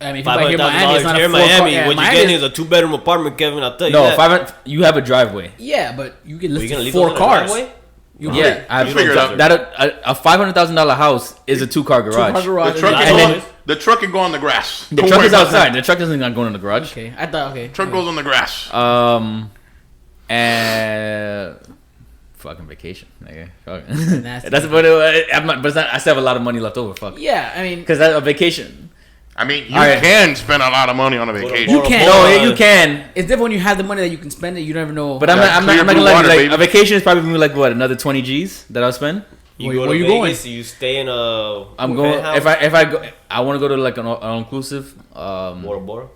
Speaker 1: I mean, if you buy here in Miami, it's
Speaker 4: $500,000
Speaker 1: not
Speaker 4: here
Speaker 1: a
Speaker 4: in
Speaker 1: 4 car.
Speaker 4: Miami.
Speaker 1: Yeah,
Speaker 4: What you
Speaker 1: Miami
Speaker 4: getting
Speaker 1: is-
Speaker 4: is a 2-bedroom apartment, Kevin. I'll tell you
Speaker 3: No,
Speaker 4: that.
Speaker 3: 500. You have a driveway.
Speaker 1: Yeah, but you can
Speaker 4: Are you
Speaker 1: list
Speaker 4: gonna leave
Speaker 1: 4
Speaker 4: those in the
Speaker 1: cars.
Speaker 4: driveway?
Speaker 1: You
Speaker 3: Yeah, I have
Speaker 2: You figure it out.
Speaker 3: that a $500,000 house is a 2-car garage.
Speaker 1: Two-car garage.
Speaker 2: The truck,
Speaker 4: And
Speaker 2: can
Speaker 4: then-
Speaker 2: go, the truck can go on the grass.
Speaker 3: The
Speaker 2: Don't
Speaker 3: truck
Speaker 2: worry
Speaker 3: is
Speaker 2: about
Speaker 3: outside. The truck isn't gonna go in the garage.
Speaker 1: Okay, I thought okay.
Speaker 2: Truck goes on the grass.
Speaker 3: And fucking vacation. Nigga. Fuck.
Speaker 1: Nasty.
Speaker 3: That's what it, I'm not. But it's not, I still have a lot of money left over. Fuck.
Speaker 1: Yeah, I mean,
Speaker 3: Because a vacation.
Speaker 2: I mean, you
Speaker 3: Alright.
Speaker 2: can spend a lot of money on a vacation.
Speaker 1: You can.
Speaker 3: No, you can.
Speaker 1: it's different when you have the money that you can spend it. You never know.
Speaker 3: But I'm
Speaker 2: That
Speaker 3: not
Speaker 2: clear
Speaker 3: gonna
Speaker 2: blue
Speaker 3: lie.
Speaker 2: water,
Speaker 3: Like
Speaker 2: baby.
Speaker 3: a vacation is probably gonna be like what, another 20 G's that I'll spend.
Speaker 4: You
Speaker 1: Where-
Speaker 4: go
Speaker 1: where
Speaker 4: to
Speaker 1: you
Speaker 4: Vegas,
Speaker 1: going?
Speaker 4: you stay in a
Speaker 3: I'm going.
Speaker 4: penthouse?
Speaker 3: If I go, I want to go to like an all-inclusive.
Speaker 4: Bora Bora.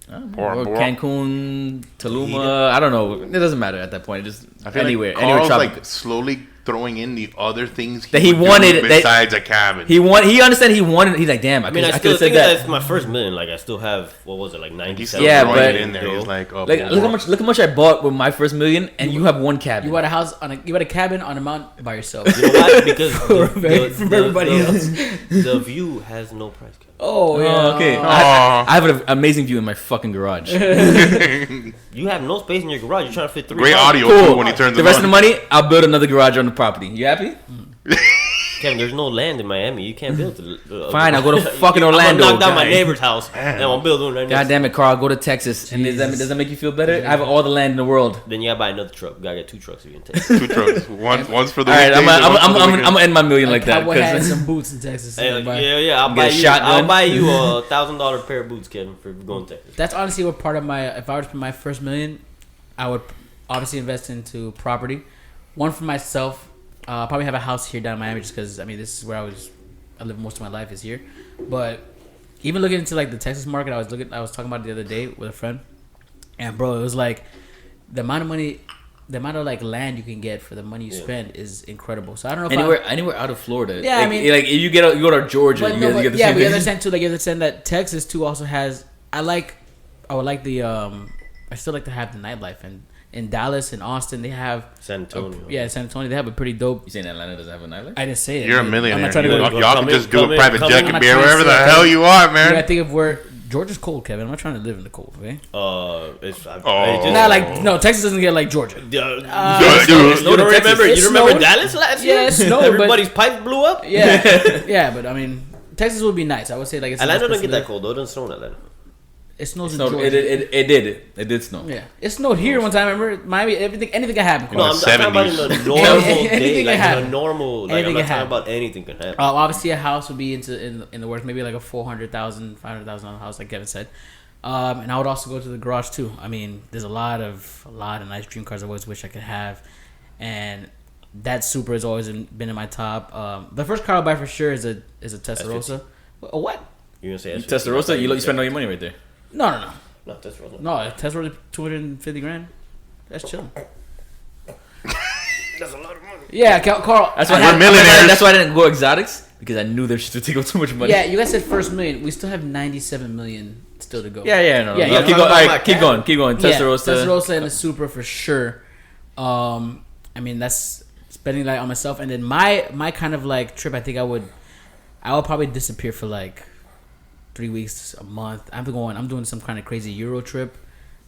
Speaker 2: Bora
Speaker 3: Or
Speaker 2: Bora.
Speaker 3: Cancun, Tulum. I don't know. It doesn't matter at that point. It just
Speaker 2: I feel
Speaker 3: anywhere,
Speaker 2: like
Speaker 3: anywhere
Speaker 2: Carl's
Speaker 3: tropical.
Speaker 2: like slowly throwing in the other things
Speaker 3: that he
Speaker 2: would do
Speaker 3: wanted
Speaker 2: besides a cabin.
Speaker 3: He understand he wanted. He's like, damn. I mean, I
Speaker 4: still
Speaker 3: could have said
Speaker 4: think
Speaker 3: that.
Speaker 4: that's my first million. Like, I still have what was it, like 97?
Speaker 3: Yeah,
Speaker 2: throwing
Speaker 3: but
Speaker 2: it in there. He's like, oh,
Speaker 3: Like, look how much I bought with my first million, and you have one cabin.
Speaker 1: You had a cabin on a mountain by yourself.
Speaker 4: You know why? Because
Speaker 1: from everybody else.
Speaker 4: The view has no price cap.
Speaker 1: Oh yeah.
Speaker 3: Okay. I have an amazing view in my fucking garage.
Speaker 4: You have no space in your garage. You're trying to fit 3
Speaker 2: great
Speaker 4: cars.
Speaker 2: audio
Speaker 3: Cool.
Speaker 2: too when he turns
Speaker 3: The rest of the money, I'll build another garage on the property. You happy?
Speaker 4: Kevin, there's no land in Miami. You can't build.
Speaker 3: Fine, I'll go to fucking
Speaker 4: I'm
Speaker 3: Orlando.
Speaker 4: gonna knock down my
Speaker 3: guy.
Speaker 4: neighbor's house and I'm building right
Speaker 3: God
Speaker 4: next.
Speaker 3: damn it, Carl. I'll go to Texas. And does that make you feel better? I have all the land in the world.
Speaker 4: Then you gotta buy another truck. You gotta get 2 trucks if you can take.
Speaker 2: 2 trucks. One's for the
Speaker 3: All right,
Speaker 2: weekdays and one's for the
Speaker 3: I'm
Speaker 2: weekends.
Speaker 3: gonna end my million like that.
Speaker 1: Cowboy hat and
Speaker 3: 'cause-
Speaker 1: some boots in Texas.
Speaker 4: Hey,
Speaker 1: Everybody.
Speaker 4: yeah.
Speaker 3: Get a shotgun.
Speaker 4: I'll buy you a $1,000 pair of boots, Kevin, for going to Texas.
Speaker 1: That's honestly what part of my. If I were to put my first million, I would obviously invest into property. One for myself. Probably have a house here down in Miami just because this is where I live most of my life is here. But even looking into like the Texas market, I was talking about it the other day with a friend, and bro, it was like the amount of like land you can get for the money you spend is incredible. So I don't know if
Speaker 3: anywhere out of Florida.
Speaker 1: Yeah,
Speaker 3: like,
Speaker 1: I mean,
Speaker 3: like if you go to Georgia,
Speaker 1: But
Speaker 3: you
Speaker 1: no,
Speaker 3: guys
Speaker 1: but,
Speaker 3: get the
Speaker 1: yeah,
Speaker 3: same
Speaker 1: but you
Speaker 3: thing.
Speaker 1: understand too. Like you understand that Texas too also has. I would like the. I still like to have the nightlife, and in Dallas and Austin they have.
Speaker 4: San Antonio.
Speaker 1: San Antonio they have a pretty dope.
Speaker 3: You saying Atlanta doesn't have a nightlife?
Speaker 1: I didn't say it.
Speaker 2: You're a
Speaker 1: dude.
Speaker 2: millionaire.
Speaker 1: I'm not trying to go.
Speaker 2: Y'all
Speaker 4: Come
Speaker 2: can
Speaker 4: in,
Speaker 2: just do
Speaker 4: come
Speaker 2: a
Speaker 4: in,
Speaker 2: private
Speaker 4: come
Speaker 2: jet
Speaker 4: in.
Speaker 2: and
Speaker 1: I'm
Speaker 2: be
Speaker 1: not trying
Speaker 2: wherever
Speaker 1: to
Speaker 2: the
Speaker 1: say
Speaker 2: hell
Speaker 1: that.
Speaker 2: you are,
Speaker 1: You
Speaker 2: man.
Speaker 1: gotta think of where Georgia's cold, Kevin. I'm not trying to live in the cold, okay?
Speaker 2: Oh.
Speaker 1: No, Texas doesn't get like Georgia.
Speaker 2: Dude.
Speaker 4: You don't remember?
Speaker 1: It
Speaker 4: You remember
Speaker 1: snowed.
Speaker 4: Dallas last
Speaker 1: Yeah,
Speaker 4: year?
Speaker 1: it snowed, but-
Speaker 4: Everybody's pipe blew up.
Speaker 1: Yeah, but I mean, Texas would be nice. I would say like it's a nice
Speaker 4: Atlanta
Speaker 1: place
Speaker 4: doesn't
Speaker 1: to
Speaker 4: get
Speaker 1: live.
Speaker 4: that cold though. It doesn't snow in Atlanta.
Speaker 1: It snows in
Speaker 3: No,
Speaker 1: Georgia.
Speaker 3: it did snow.
Speaker 1: Yeah, it snowed here one time. I remember Miami. Anything can happen.
Speaker 4: No, I'm talking about in a normal day.
Speaker 1: Anything
Speaker 4: Like
Speaker 1: can
Speaker 4: in a
Speaker 1: happen.
Speaker 4: normal. Like
Speaker 1: Anything
Speaker 4: I'm not
Speaker 1: can
Speaker 4: talking
Speaker 1: happen.
Speaker 4: about anything can happen.
Speaker 1: Obviously, a house would be in the works. Maybe like a $400,000, $500,000 house, like Kevin said. And I would also go to the garage too. I mean, there's a lot of nice dream cars I always wish I could have, and that Supra has always been in my top. The first car I'll buy for sure is a Testarossa. A what?
Speaker 4: You gonna say
Speaker 3: Testarossa, you spend all your money right there.
Speaker 1: No.
Speaker 4: No, Testarossa.
Speaker 1: No, a Tesla $250,000. That's chilling.
Speaker 4: That's a lot of money.
Speaker 1: Yeah, Carl.
Speaker 3: That's why
Speaker 2: We're millionaires.
Speaker 3: That's why I didn't go exotics because I knew their shit would take up too much money.
Speaker 1: Yeah, you guys said first million. We still have 97 million still to go.
Speaker 3: Yeah, no.
Speaker 1: Yeah,
Speaker 3: no.
Speaker 1: yeah.
Speaker 3: Keep going. All
Speaker 4: My
Speaker 3: right, keep
Speaker 4: cat.
Speaker 3: going. Testarossa.
Speaker 1: Testarossa and the Supra for sure. I mean that's spending like on myself, and then my kind of like trip. I think I would probably disappear for like 3 weeks, a month. I'm doing some kind of crazy Euro trip.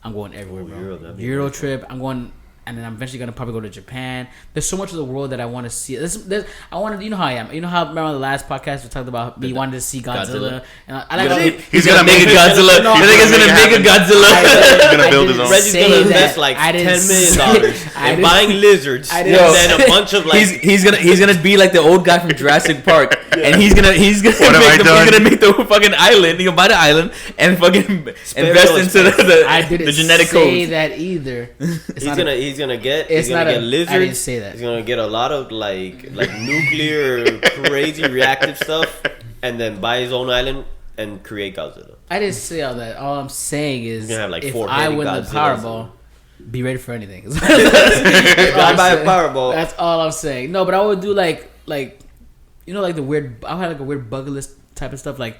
Speaker 1: I'm going everywhere, bro. Euro trip. I'm going, and then I'm eventually gonna probably go to Japan. There's so much of the world that I want to see. I want to. You know how I am. You know how remember on the last podcast we talked about me wanting to see Godzilla. And I like.
Speaker 3: He's gonna make a Godzilla.
Speaker 1: No,
Speaker 3: The nigga's gonna make a Godzilla.
Speaker 2: He's gonna build his own.
Speaker 4: Reggie's gonna invest like $10 million in buying lizards and then a bunch of like.
Speaker 3: He's gonna be like the old guy from Jurassic Park, and he's gonna
Speaker 2: What have I done?
Speaker 3: make the fucking island. He's gonna buy the island and fucking invest into the genetic
Speaker 1: say
Speaker 3: code.
Speaker 1: that either.
Speaker 4: He's gonna get
Speaker 1: It's not
Speaker 4: get
Speaker 1: a-
Speaker 4: lizards.
Speaker 1: I didn't say that.
Speaker 4: He's gonna get a lot of like nuclear crazy reactive stuff, and then buy his own island and create Godzilla.
Speaker 1: I didn't say all that. All I'm saying is,
Speaker 4: You're gonna have, like,
Speaker 1: if
Speaker 4: 4
Speaker 1: I
Speaker 4: headed
Speaker 1: win the
Speaker 4: Godzillas.
Speaker 1: Powerball, be ready for anything.
Speaker 4: I buy a Powerball.
Speaker 1: That's all I'm saying. No, but I would do like you know like the weird. I would have like a weird bucket list type of stuff. Like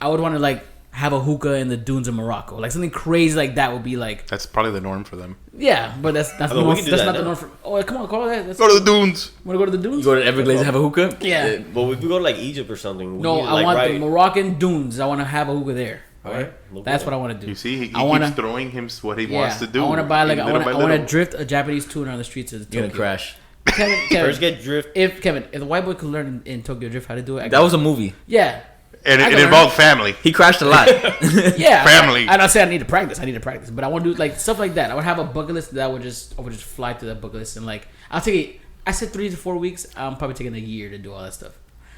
Speaker 1: I would want to like have a hookah in the dunes of Morocco. Like something crazy like that would be like.
Speaker 2: That's probably the norm for them.
Speaker 1: Yeah, but that's
Speaker 4: I mean,
Speaker 1: the
Speaker 4: we
Speaker 1: norm.
Speaker 4: can do
Speaker 1: That's
Speaker 4: that
Speaker 1: not the
Speaker 4: now.
Speaker 1: norm for. Oh, come on, call that. That's,
Speaker 2: Go to the dunes.
Speaker 1: want to go to the dunes?
Speaker 3: You go to Everglades and have a hookah.
Speaker 1: Yeah.
Speaker 4: But if we go to like Egypt or something,
Speaker 1: No,
Speaker 4: we
Speaker 1: I
Speaker 4: like,
Speaker 1: want
Speaker 4: right,
Speaker 1: the Moroccan dunes. I want to have a hookah there.
Speaker 4: Alright,
Speaker 1: That's what I want to do.
Speaker 2: You see, he
Speaker 1: I wanna-
Speaker 2: keeps throwing him what he wants to do.
Speaker 1: I want to buy like I
Speaker 2: little
Speaker 1: want
Speaker 2: by
Speaker 1: to
Speaker 2: little.
Speaker 1: drift a Japanese tuna on the streets of Tokyo.
Speaker 3: You're gonna crash.
Speaker 1: Kevin,
Speaker 4: First get drift.
Speaker 1: if the white boy could learn in Tokyo Drift how to do it,
Speaker 3: That was a movie.
Speaker 1: yeah,
Speaker 2: And
Speaker 1: I
Speaker 2: it
Speaker 1: can
Speaker 2: involved family.
Speaker 3: He crashed a lot.
Speaker 1: yeah.
Speaker 2: Family.
Speaker 1: I don't say I need to practice. I need to practice, but I want to do like stuff like that. I would have a bucket list that I would just fly through that bucket list and like I'll take. I said 3 to 4 weeks. I'm probably taking a year to do all that stuff.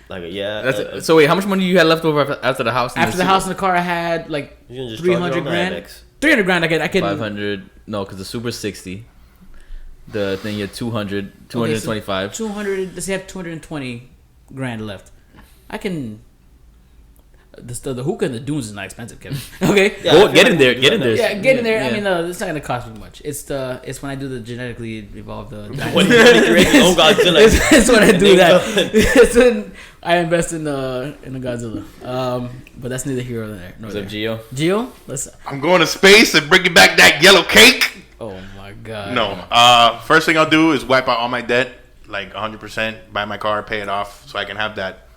Speaker 4: Like yeah.
Speaker 3: That's it. So wait, how much money you had left over after the house?
Speaker 1: After the house and the car, I had like
Speaker 4: You can just charge your
Speaker 1: 300
Speaker 4: own
Speaker 1: grand.
Speaker 4: Amex.
Speaker 1: 300 grand. I can.
Speaker 3: 500. No, because the Super's 60. The thing you had 200, 225.
Speaker 1: 200. Let's say I have 220 grand left. I can. The hookah and the dunes is not expensive, Kevin. Okay.
Speaker 4: Yeah,
Speaker 3: Go,
Speaker 4: I
Speaker 3: get
Speaker 4: feel
Speaker 3: in
Speaker 4: like
Speaker 3: there.
Speaker 4: we
Speaker 3: Get
Speaker 4: do
Speaker 3: in
Speaker 4: that
Speaker 3: there.
Speaker 1: Yeah, get in there.
Speaker 3: Yeah.
Speaker 1: I mean, it's not gonna cost me much. It's when I do the genetically evolved
Speaker 4: When
Speaker 1: dinosaur.
Speaker 4: you create your own Godzilla.
Speaker 1: It's when I do
Speaker 4: Name
Speaker 1: that.
Speaker 4: God.
Speaker 1: It's when I invest in the Godzilla. But that's neither here nor there.
Speaker 3: What's up, Gio?
Speaker 1: Gio, let's.
Speaker 2: I'm going to space and bringing back that yellow cake.
Speaker 1: Oh my god.
Speaker 2: No. First thing I'll do is wipe out all my debt, like 100%. Buy my car, pay it off, so I can have that,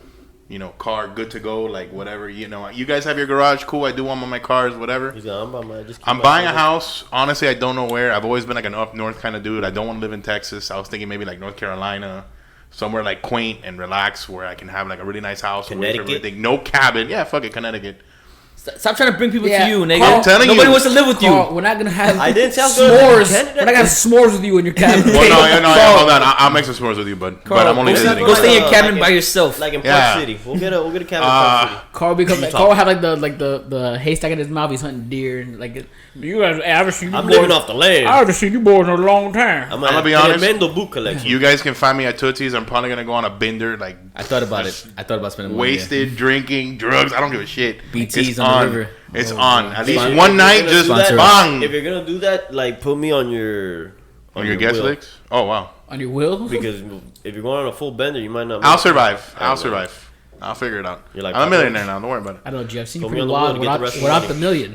Speaker 2: car good to go. Like whatever, You guys have your garage, cool. I do one on my cars, whatever.
Speaker 4: He's like,
Speaker 2: I'm buying a house. Honestly, I don't know where. I've always been like an up north kind of dude. I don't want to live in Texas. I was thinking maybe like North Carolina, somewhere like quaint and relaxed where I can have like a really nice house. Away from
Speaker 4: Connecticut?
Speaker 2: everything. No cabin. Yeah, fuck it, Connecticut.
Speaker 3: Stop trying to bring people
Speaker 1: Yeah,
Speaker 3: to you, nigga.
Speaker 1: Carl,
Speaker 2: I'm telling
Speaker 3: Nobody
Speaker 2: you.
Speaker 3: wants to live with you.
Speaker 1: Carl, we're not gonna have
Speaker 4: I didn't tell you to
Speaker 1: s'mores.
Speaker 4: Canada.
Speaker 1: We're not gonna have s'mores with you in your cabin.
Speaker 2: Well, no, hold on. I'll make some s'mores with you, but I'm only
Speaker 3: go,
Speaker 2: visiting.
Speaker 3: go stay in your cabin
Speaker 4: Like
Speaker 3: by
Speaker 4: in-
Speaker 3: yourself.
Speaker 4: Like in Park
Speaker 2: Yeah.
Speaker 4: City. We'll get a cabin in Park City.
Speaker 1: Carl have the haystack in his mouth. He's hunting deer and like you guys. I haven't seen you
Speaker 4: I'm
Speaker 1: boys.
Speaker 4: living off the land.
Speaker 1: I haven't seen you boys in a long time.
Speaker 4: I'm
Speaker 2: gonna be honest.
Speaker 4: Tremendo boot collection.
Speaker 2: You guys can find me at Tootsie's. I'm probably gonna go on a bender, like
Speaker 3: I thought about it. I thought about spending money.
Speaker 2: wasted, drinking, drugs. I don't give a shit.
Speaker 3: BTs
Speaker 2: It's
Speaker 3: on the river.
Speaker 2: It's on. At least
Speaker 3: Sponsor-
Speaker 2: one night,
Speaker 4: If you're
Speaker 2: just
Speaker 4: gonna do that-
Speaker 2: bang
Speaker 4: If you're gonna do that, like put me on your
Speaker 2: guest
Speaker 4: will.
Speaker 2: list. Oh wow,
Speaker 1: On your will?
Speaker 4: Because if you're going on a full bender, you might not.
Speaker 2: I'll
Speaker 4: make it.
Speaker 2: survive. I'll
Speaker 4: Like,
Speaker 2: survive. I'll figure it out.
Speaker 4: You're like,
Speaker 2: I'm a millionaire now. Don't worry about it.
Speaker 1: I don't know, G. I've seen you
Speaker 4: Put me
Speaker 1: pretty
Speaker 4: on the
Speaker 1: wild
Speaker 4: wheel to get the rest of the
Speaker 1: without
Speaker 4: money.
Speaker 1: the million.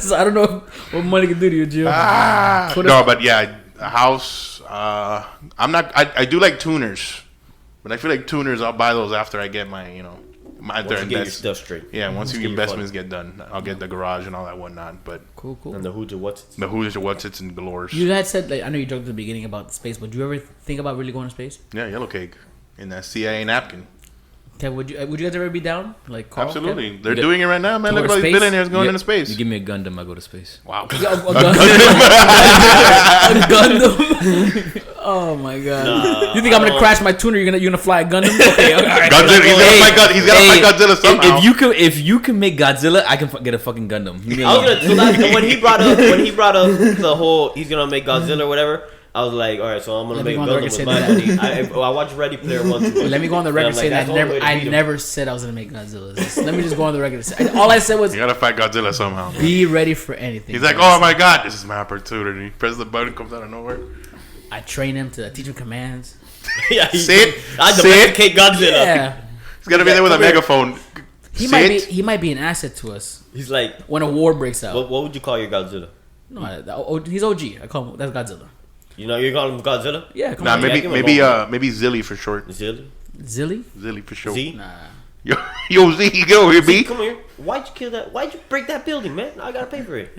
Speaker 1: So I don't know what money can do to you, Gio. Put
Speaker 2: No,
Speaker 1: us-
Speaker 2: but yeah, a house. I'm not. I do like tuners, but I feel like tuners. I'll buy those after I get my
Speaker 4: Once you get your stuff straight.
Speaker 2: Yeah, once
Speaker 4: Get
Speaker 2: your
Speaker 4: your
Speaker 2: investments get done, I'll get the garage and all that whatnot. But
Speaker 1: Cool.
Speaker 4: And the who's or what's.
Speaker 2: the who's or what's it's and galores.
Speaker 1: You had said, like, I know you joked at the beginning about space, but do you ever think about really going to space?
Speaker 2: Yeah, yellow cake in that CIA napkin.
Speaker 1: Kev, would you guys ever be down? Like, Carl,
Speaker 2: Absolutely,
Speaker 1: Kev?
Speaker 2: they're doing it right now, man.
Speaker 1: To
Speaker 2: Look at
Speaker 1: go
Speaker 2: all
Speaker 1: to
Speaker 2: these
Speaker 1: space?
Speaker 2: billionaires going
Speaker 3: You-
Speaker 2: into space.
Speaker 3: You give me a Gundam, I go to space.
Speaker 2: Wow.
Speaker 1: Yeah, a Gundam. Oh my god! You think I'm gonna crash my tuner? You're gonna fly a Gundam? Okay, all right.
Speaker 2: Godzilla, he's gotta fight Godzilla somehow.
Speaker 3: If you can make Godzilla, I can get a fucking Gundam. Leave me
Speaker 4: I was
Speaker 3: alone.
Speaker 4: gonna so when he brought up the whole he's gonna make Godzilla or whatever. I was like, all right, so I'm gonna
Speaker 1: Let me
Speaker 4: make
Speaker 1: go on the record
Speaker 4: Gundam with
Speaker 1: saying
Speaker 4: my
Speaker 1: that.
Speaker 4: money. I watched Ready Player One. Too much.
Speaker 1: Let me go on the
Speaker 4: And
Speaker 1: record
Speaker 4: I'm like,
Speaker 1: saying that
Speaker 4: that's the only way to
Speaker 1: I
Speaker 4: beat him.
Speaker 1: never said I was gonna make Godzilla. Let me just go on the record. And say, all I said was
Speaker 2: You gotta fight Godzilla somehow. Man.
Speaker 1: be ready for anything.
Speaker 2: He's like, oh my god, this is my opportunity. Press the button, comes out of nowhere.
Speaker 1: I train him to teach him commands.
Speaker 4: Yeah,
Speaker 2: Sit,
Speaker 4: I
Speaker 2: sit.
Speaker 4: domesticate Godzilla.
Speaker 1: Yeah,
Speaker 2: He's gotta be there with a
Speaker 4: Come here.
Speaker 2: megaphone.
Speaker 1: he might be an asset to us
Speaker 4: He's like,
Speaker 1: when a war breaks out.
Speaker 4: what would you call your Godzilla?
Speaker 1: No, he's OG. I call him that's Godzilla.
Speaker 4: You know, you're calling him Godzilla.
Speaker 1: Yeah, come
Speaker 2: Nah,
Speaker 1: on.
Speaker 4: Yeah,
Speaker 2: maybe
Speaker 4: give him a
Speaker 2: maybe Zilly for short.
Speaker 4: Zilly?
Speaker 1: Zilly.
Speaker 2: Zilly for short.
Speaker 4: Z?
Speaker 1: Nah.
Speaker 2: Yo, Z, get over here, B.
Speaker 4: Come here. Why'd you kill that? Why'd you break that building, man? I gotta pay for it.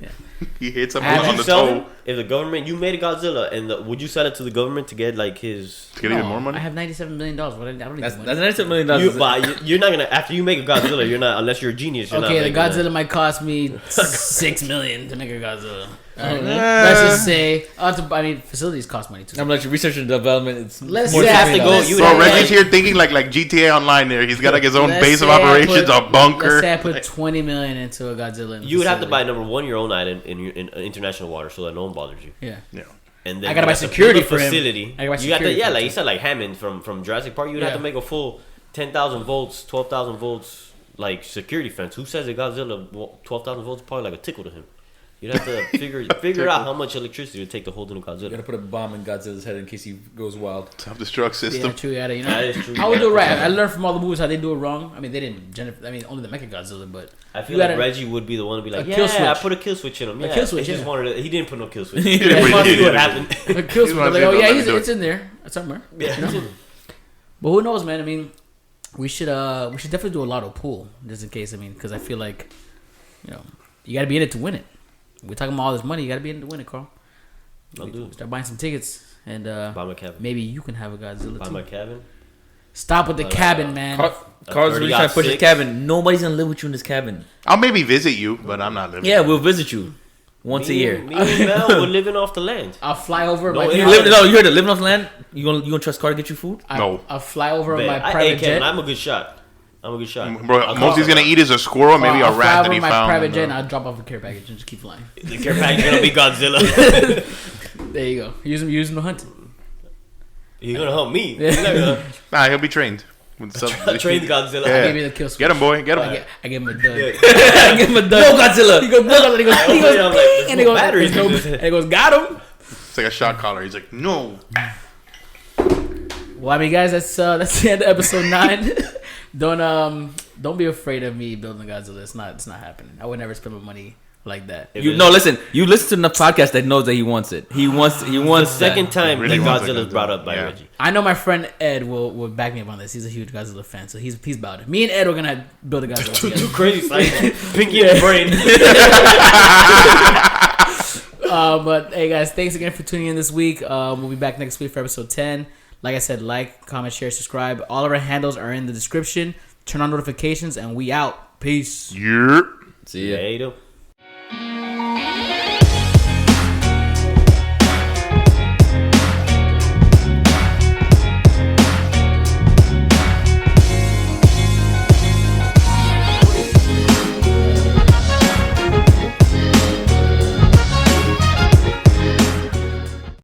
Speaker 2: He hits him
Speaker 1: Would
Speaker 2: on
Speaker 4: Would
Speaker 2: the
Speaker 4: you sell
Speaker 2: toe.
Speaker 4: him if the government? You made a Godzilla, and would you sell it to the government to get like his?
Speaker 2: To get even more money.
Speaker 1: I have $97 million. What I don't need
Speaker 3: That's
Speaker 1: the money.
Speaker 3: $97 million.
Speaker 4: You're not gonna after you make a Godzilla. You're not unless you're a genius. You're
Speaker 1: Okay,
Speaker 4: not
Speaker 1: the
Speaker 4: making
Speaker 1: Godzilla
Speaker 4: that.
Speaker 1: might cost me $6 million to make a Godzilla. Let's just say, facilities cost money too.
Speaker 3: I'm like research and development. It's
Speaker 1: Let's
Speaker 3: more
Speaker 1: say I have to
Speaker 3: $6
Speaker 1: go-
Speaker 3: million.
Speaker 4: You
Speaker 2: Bro,
Speaker 4: would have
Speaker 2: Reggie's
Speaker 4: like-
Speaker 2: here thinking like GTA Online. There, he's got like his own
Speaker 1: Let's
Speaker 2: base of
Speaker 1: say I
Speaker 2: operations,
Speaker 1: put-
Speaker 2: a bunker.
Speaker 1: Let's say I put $20 million into a Godzilla.
Speaker 4: You would have to
Speaker 1: facility.
Speaker 4: buy number one your own island in international water so that no one bothers you.
Speaker 1: Yeah.
Speaker 2: Yeah.
Speaker 4: And then
Speaker 1: I gotta
Speaker 4: you
Speaker 1: buy
Speaker 4: have to
Speaker 1: security
Speaker 4: build a
Speaker 1: for him.
Speaker 4: facility.
Speaker 1: I gotta buy
Speaker 4: You got to
Speaker 1: security
Speaker 4: yeah,
Speaker 1: for
Speaker 4: like
Speaker 1: him.
Speaker 4: you said, like Hammond from Jurassic Park. You'd have
Speaker 1: Yeah.
Speaker 4: to make a full 10,000 volts, 12,000 volts like security fence. Who says a Godzilla 12,000 volts is probably like a tickle to him? You'd have to figure out how much electricity it would take to hold in a
Speaker 3: You
Speaker 4: Godzilla.
Speaker 3: gotta put a bomb in Godzilla's head in case he goes wild.
Speaker 2: Self-destruct
Speaker 1: Yeah,
Speaker 2: system.
Speaker 1: true. You gotta,
Speaker 4: That is true.
Speaker 1: I would do it
Speaker 4: Yeah.
Speaker 1: right. I learned from all the movies how they do it wrong. I mean, they didn't. Only the Mecha Godzilla, but
Speaker 4: I feel
Speaker 1: you
Speaker 4: like
Speaker 1: gotta-
Speaker 4: Reggie would be the one to be like,
Speaker 1: A kill
Speaker 4: yeah, I
Speaker 1: switch.
Speaker 4: put a kill switch in him.
Speaker 1: A
Speaker 4: Yeah,
Speaker 1: kill switch,
Speaker 4: He just
Speaker 1: yeah.
Speaker 4: wanted. He didn't put no kill switch.
Speaker 2: He
Speaker 4: He
Speaker 2: didn't
Speaker 4: just
Speaker 2: put-
Speaker 4: wanted to
Speaker 2: he
Speaker 4: see what
Speaker 2: didn't.
Speaker 4: happened.
Speaker 1: a kill switch.
Speaker 2: wanna
Speaker 1: Like,
Speaker 2: see
Speaker 1: oh
Speaker 2: what
Speaker 1: yeah,
Speaker 2: I'm gonna
Speaker 1: it's in there somewhere.
Speaker 4: Yeah.
Speaker 1: You know? But who knows, man? I mean, we should definitely do a Lotto pool just in case. I mean, because I feel like, you got to be in it to win it. We're talking about all this money. You got to be in it to win it, Carl.
Speaker 4: I'll do it.
Speaker 1: Start buying some tickets, and
Speaker 4: Buy my cabin.
Speaker 1: maybe you can have a Godzilla
Speaker 4: Buy
Speaker 1: too.
Speaker 4: my cabin.
Speaker 1: Stop with the cabin, man.
Speaker 3: Carl's
Speaker 4: already
Speaker 3: really
Speaker 4: got
Speaker 3: trying to push his
Speaker 4: 6.
Speaker 3: cabin. Nobody's gonna live with you in this cabin.
Speaker 2: I'll maybe visit you, but I'm not living.
Speaker 3: Yeah, we'll visit you once a year.
Speaker 4: Me and Mel were living off the land.
Speaker 1: I'll fly over
Speaker 4: No,
Speaker 1: my.
Speaker 4: it
Speaker 3: You
Speaker 4: ain't-
Speaker 3: live, you heard it. Living off land. You gonna trust Carl to get you food?
Speaker 2: No.
Speaker 1: I'll fly over
Speaker 4: Man,
Speaker 1: my
Speaker 4: hey,
Speaker 1: private
Speaker 4: Kevin,
Speaker 1: jet.
Speaker 4: I'm a good shot. Bro,
Speaker 2: Most he's gonna eat is a squirrel, maybe
Speaker 1: I'll
Speaker 2: a
Speaker 1: fly
Speaker 2: rat
Speaker 1: over
Speaker 2: that he
Speaker 1: my
Speaker 2: found.
Speaker 1: private jet, and I'll drop off a care package and just keep flying.
Speaker 4: The care package gonna be Godzilla.
Speaker 1: There you go. Use him to hunt.
Speaker 4: You're gonna hunt me. You're not gonna.
Speaker 2: Nah, he'll be trained.
Speaker 4: Trained Godzilla.
Speaker 2: Yeah.
Speaker 1: I gave you the kill switch.
Speaker 2: Get him, boy. Get him.
Speaker 1: I gave him a dud.
Speaker 3: I give him a dud. No Godzilla.
Speaker 1: He goes, no Godzilla. He goes,
Speaker 4: I'm like, there's
Speaker 1: and he
Speaker 4: no
Speaker 1: goes,
Speaker 4: batteries
Speaker 1: there's
Speaker 4: in
Speaker 1: no,
Speaker 4: this.
Speaker 1: and he goes, got him.
Speaker 2: It's like a shot caller. He's like, no.
Speaker 1: Well, I mean, guys, that's the end of episode 9. Don't be afraid of me building Godzilla. It's not happening. I would never spend my money like that.
Speaker 3: Listen. You listen to the podcast that knows that he wants it. He wants.
Speaker 4: The second time
Speaker 2: Really
Speaker 4: that
Speaker 2: wants
Speaker 4: Godzilla is
Speaker 2: Godzilla.
Speaker 4: brought up by
Speaker 2: Yeah.
Speaker 4: Reggie.
Speaker 1: I know my friend Ed will back me up on this. He's a huge Godzilla fan, so he's about it. Me and Ed are gonna build a Godzilla
Speaker 4: Too
Speaker 1: together.
Speaker 4: crazy. Pinky in the brain.
Speaker 1: But hey, guys, thanks again for tuning in this week. We'll be back next week for episode 10. Like I said, like, comment, share, subscribe. All of our handles are in the description. Turn on notifications, and we out. Peace.
Speaker 2: Yeah.
Speaker 3: See ya.
Speaker 4: Later.